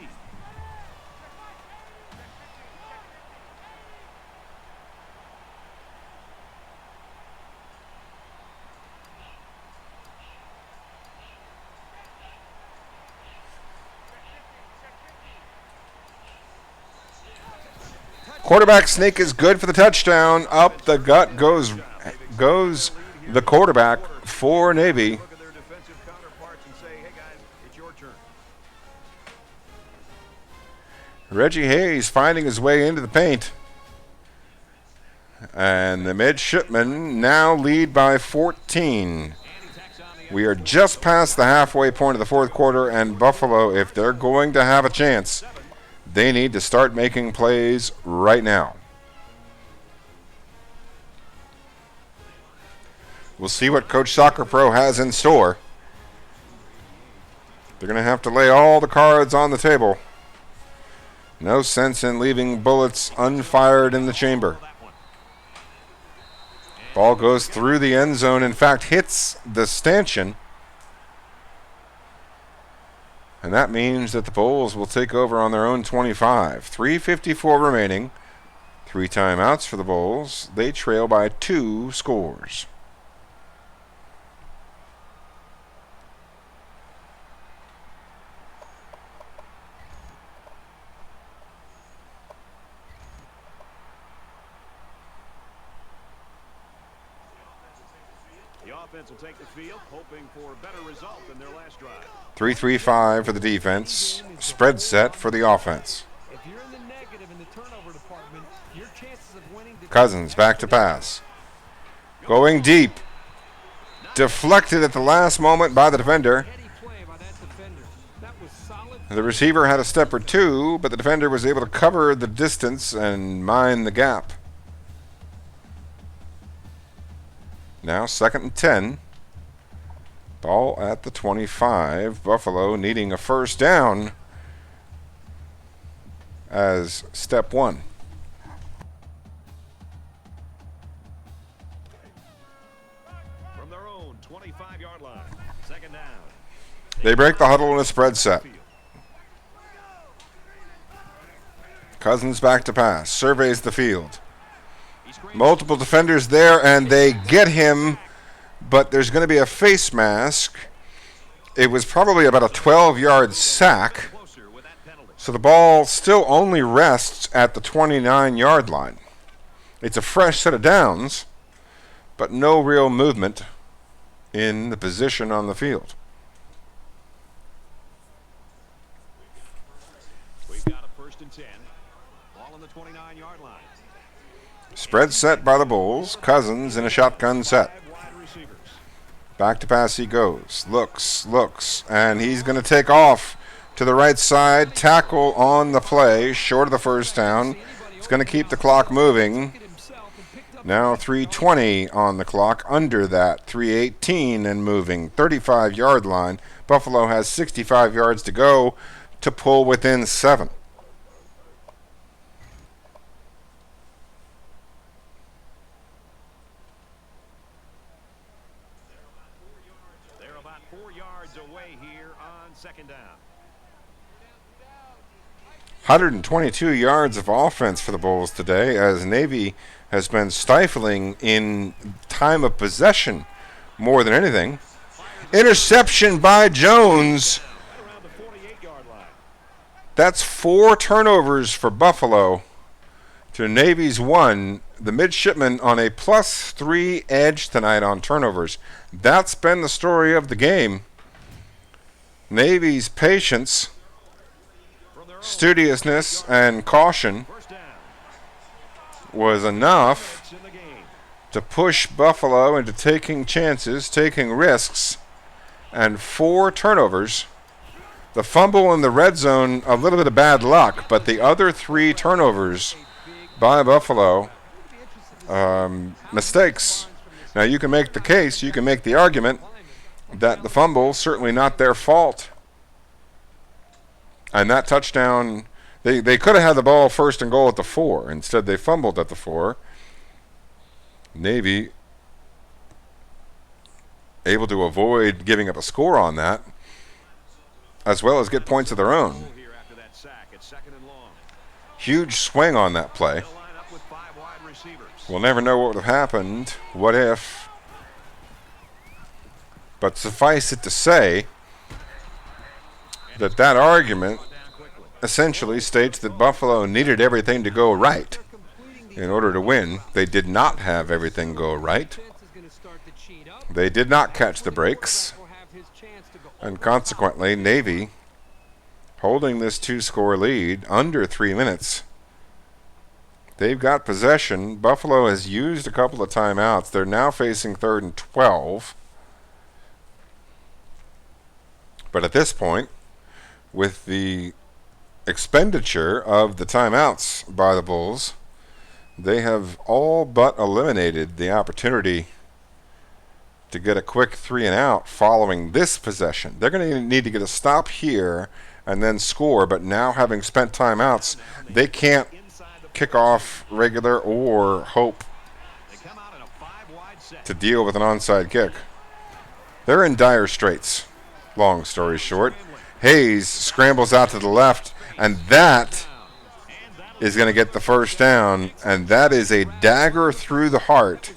A: Quarterback sneak is good for the touchdown. Up the gut goes the quarterback for Navy.
B: Look at their defensive counterparts and say, hey guys, it's your turn.
A: Reggie Hayes finding his way into the paint. And the midshipmen now lead by 14. We are just past the halfway point of the fourth quarter, and Buffalo, if they're going to have a chance, they need to start making plays right now. We'll see what Coach soccerpro has in store. They're going to have to lay all the cards on the table. No sense in leaving bullets unfired in the chamber. Ball goes through the end zone. In fact, hits the stanchion. And that means that the Bulls will take over on their own 25. 3:54 remaining. 3 timeouts for the Bulls. They trail by 2 scores.
B: The offense will take the field, hoping for a better result than their last drive.
A: 3-3-5 for the defense. Spread set for the offense.
C: If you're in the negative in the turnover department, your chances of winning.
A: Cousins back to pass. Going deep. Deflected at the last moment by the defender.
C: Heady play by that defender. That was solid.
A: The receiver had a step or two, but the defender was able to cover the distance and mine the gap. Now 2nd and 10. Ball at the 25. Buffalo needing a first down as step 1.
B: From their own 25-yard line, second down.
A: They break the huddle in a spread set. Cousins back to pass. Surveys the field. Multiple defenders there, and they get him, but there's going to be a face mask. It was probably about a 12-yard sack, so the ball still only rests at the 29-yard line. It's a fresh set of downs, but no real movement in the position on the field.
B: We've got a 1st and 10. Ball on the 29-yard line.
A: Spread set by the Bulls. Cousins in a shotgun set. Back to pass he goes. Looks, and he's going to take off to the right side. Tackle on the play, short of the first down. It's going to keep the clock moving. Now 3:20 on the clock. Under that, 3:18 and moving. 35-yard line. Buffalo has 65 yards to go to pull within 7.
B: They're about 4 yards away here on second down.
A: 122 yards of offense for the Bulls today, as Navy has been stifling in time of possession more than anything. Interception by Jones.
B: Around the 48-yard line.
A: That's 4 turnovers for Buffalo to Navy's 1. The midshipmen on a +3 edge tonight on turnovers. That's been the story of the game. Navy's patience, studiousness, and caution
B: First down.
A: was enough
B: In the game.
A: to push Buffalo into taking chances, taking risks, and 4 turnovers. The fumble in the red zone, a little bit of bad luck, but the other 3 turnovers by Buffalo, mistakes. Now you can make the case, you can make the argument that the fumble, certainly not their fault. And that touchdown, they could have had the ball 1st and goal at the 4. Instead, they fumbled at the 4. Navy able to avoid giving up a score on that, as well as get points of their own. Huge swing on that play. We'll never know what would have happened. What if? But suffice it to say that that argument essentially states that Buffalo needed everything to go right in order to win. They did not have everything go right. They did not catch the breaks. And consequently, Navy, holding this 2-score lead under 3 minutes, they've got possession. Buffalo has used a couple of timeouts. They're now facing 3rd and 12. But at this point, with the expenditure of the timeouts by the Bulls, they have all but eliminated the opportunity to get a quick 3 and out following this possession. They're going to need to get a stop here and then score, but now having spent timeouts, they can't kick off regular or hope to deal with an onside kick. They're in dire straits, long story short. Hayes scrambles out to the left, and that is going to get the first down, and that is a dagger through the heart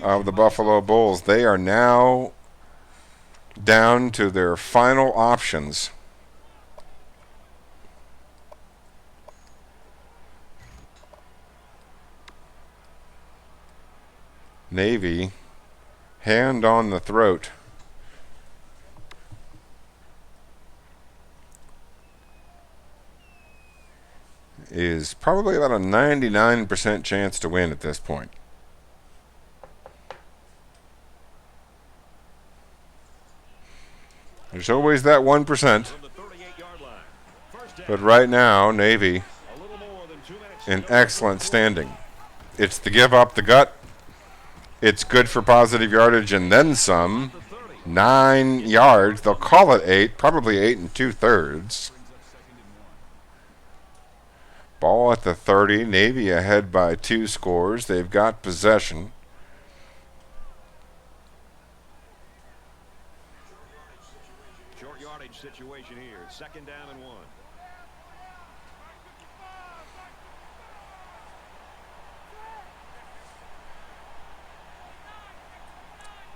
A: of the Buffalo Bulls. They are now down to their final options. Navy, hand on the throat. Is probably about a 99% chance to win at this point. There's always that 1%. But right now, Navy in excellent standing. It's the give up the gut. It's good for positive yardage and then some. 9 yards. They'll call it 8, probably 8 2/3. Ball at the 30. Navy ahead by 2 scores. They've got possession.
B: Short yardage situation here. 2nd down and 1.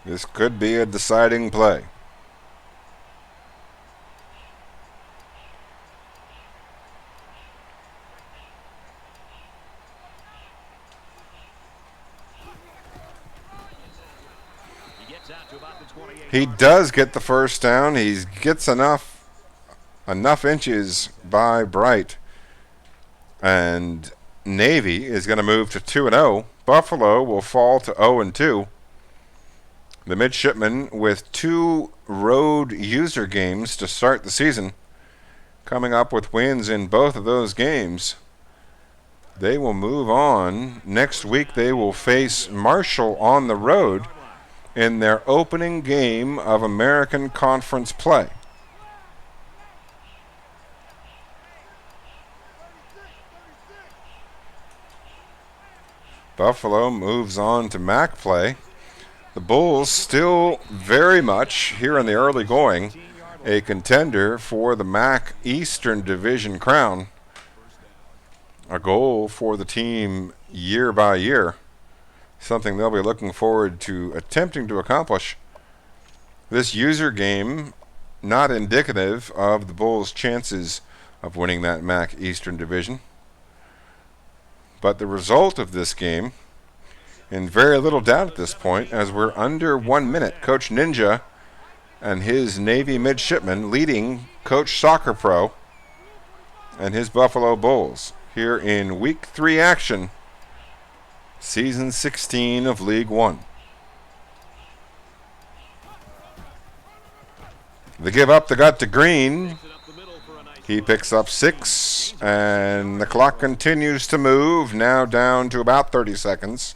A: This could be a deciding play. He does get the first down. He gets enough inches by Bright. And Navy is going to move to 2-0. Buffalo will fall to 0-2. The midshipmen with 2 road user games to start the season, coming up with wins in both of those games. They will move on. Next week they will face Marshall on the road in their opening game of American Conference play. Buffalo moves on to MAC play. The Bulls still very much, here in the early going, a contender for the MAC Eastern Division crown. A goal for the team year by year. Something they'll be looking forward to attempting to accomplish. This user game, not indicative of the Bulls' chances of winning that MAC Eastern Division. But the result of this game, in very little doubt at this point, as we're under 1 minute. Coach Ninja and his Navy midshipmen leading Coach Soccer Pro and his Buffalo Bulls here in Week 3 action Season 16 of League One. The give up the gut to Green. He picks up 6, and the clock continues to move, now down to about 30 seconds.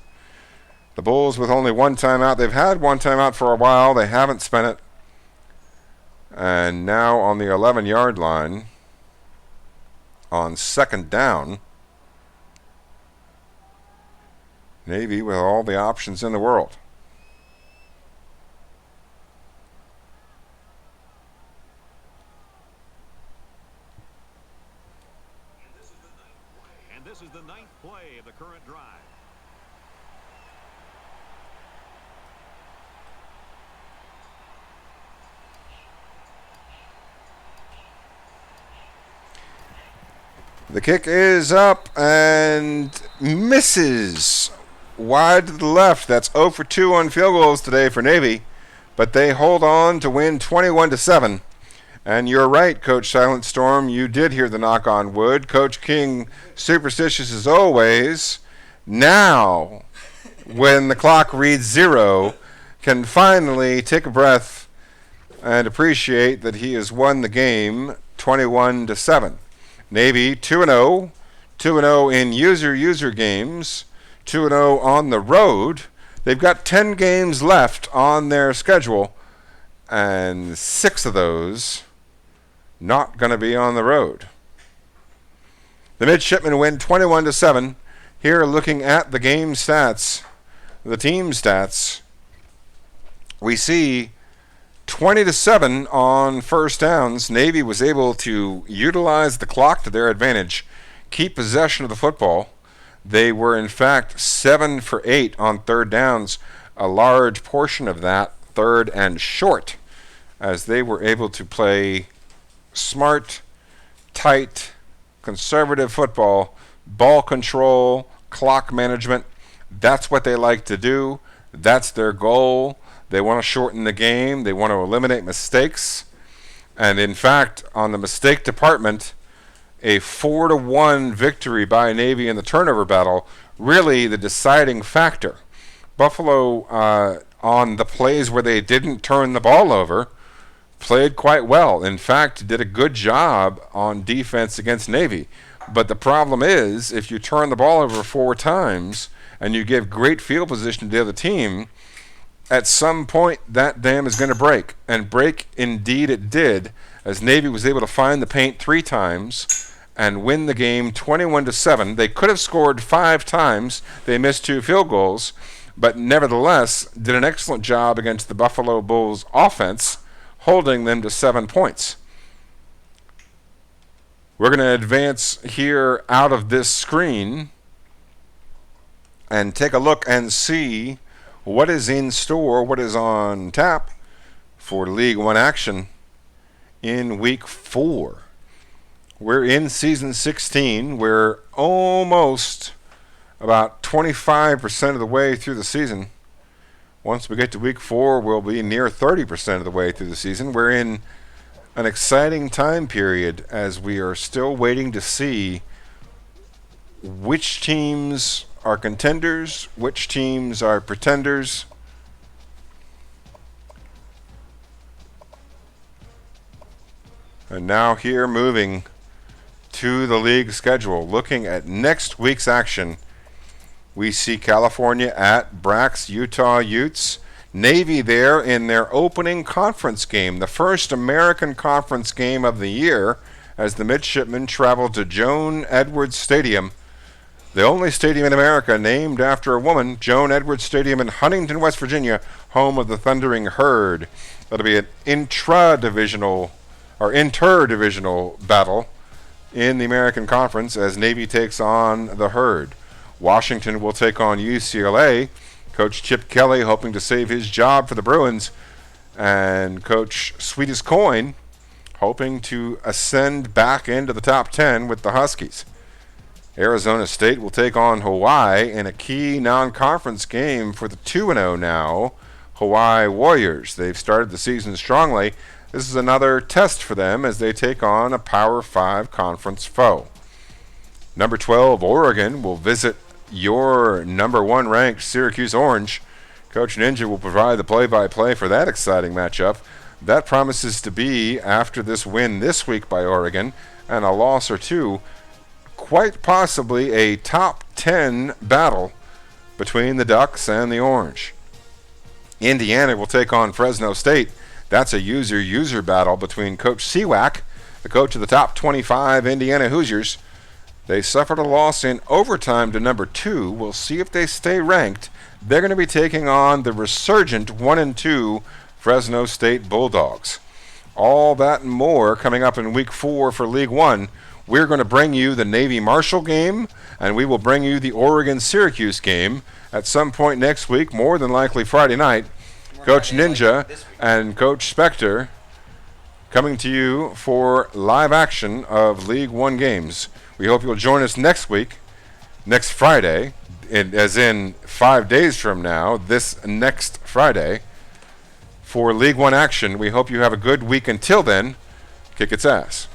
A: The Bulls with only one timeout. They've had one timeout for a while. They haven't spent it. And now on the 11-yard line, on second down, Navy with all the options in the world.
B: And this is the ninth play of the current drive.
A: The kick is up and misses wide to the left. That's 0 for 2 on field goals today for Navy, but they hold on to win 21-7. And you're right, Coach Silent Storm. You did hear the knock on wood. Coach King, superstitious as always. Now, when the clock reads 0, can finally take a breath and appreciate that he has won the game 21-7. Navy 2-0, 2-0 in user games, 2-0 on the road. They've got 10 games left on their schedule, and 6 of those not going to be on the road. The Midshipmen win 21-7. Here, looking at the game stats, the team stats, we see 20-7 on first downs. Navy was able to utilize the clock to their advantage, keep possession of the football. They were, in fact, 7 for 8 on third downs, a large portion of that third and short, as they were able to play smart, tight, conservative football, ball control, clock management. That's what they like to do. That's their goal. They want to shorten the game. They want to eliminate mistakes. And in fact, on the mistake department, a 4-1 victory by Navy in the turnover battle, really the deciding factor. Buffalo, on the plays where they didn't turn the ball over, played quite well. In fact, did a good job on defense against Navy. But the problem is, if you turn the ball over 4 times and you give great field position to the other team, at some point that dam is going to break. And break indeed it did, as Navy was able to find the paint 3 times and win the game 21-7. They could have scored 5 times. They missed 2 field goals, but nevertheless did an excellent job against the Buffalo Bulls offense, holding them to 7 points. We're going to advance here out of this screen and take a look and see what is in store, what is on tap for League One action in Week 4. We're in Season 16. We're almost about 25% of the way through the season. Once we get to Week 4, we'll be near 30% of the way through the season. We're in an exciting time period as we are still waiting to see which teams are contenders, which teams are pretenders. And now here, moving to the league schedule, looking at next week's action, we see California at Brax Utah Utes. Navy there in their opening conference game, the first American conference game of the year, as the Midshipmen travel to Joan Edwards Stadium, the only stadium in America named after a woman, Joan Edwards Stadium in Huntington, West Virginia, home of the Thundering Herd. That'll be an interdivisional battle in the American Conference as Navy takes on the Herd. Washington will take on UCLA. Coach Chip Kelly hoping to save his job for the Bruins, and Coach Sweet as Coin hoping to ascend back into the top 10 with the Huskies. Arizona State will take on Hawaii in a key non-conference game for the 2-0 now Hawaii Warriors. They've started the season strongly. This is another test for them as they take on a Power 5 conference foe. Number 12, Oregon, will visit your number 1 ranked Syracuse Orange. Coach Ninja will provide the play-by-play for that exciting matchup. That promises to be, after this win this week by Oregon and a loss or two, quite possibly a top 10 battle between the Ducks and the Orange. Indiana will take on Fresno State. That's a user battle between Coach Sewak, the coach of the top 25 Indiana Hoosiers. They suffered a loss in overtime to number 2. We'll see if they stay ranked. They're going to be taking on the resurgent 1-2 Fresno State Bulldogs. All that and more coming up in week 4 for League 1. We're going to bring you the Navy-Marshall game, and we will bring you the Oregon-Syracuse game at some point next week, more than likely Friday night. Coach Ninja and Coach Spector coming to you for live action of League 1 games. We hope you'll join us next week, next Friday, as in 5 days from now, this next Friday, for League 1 action. We hope you have a good week. Until then, kick its ass.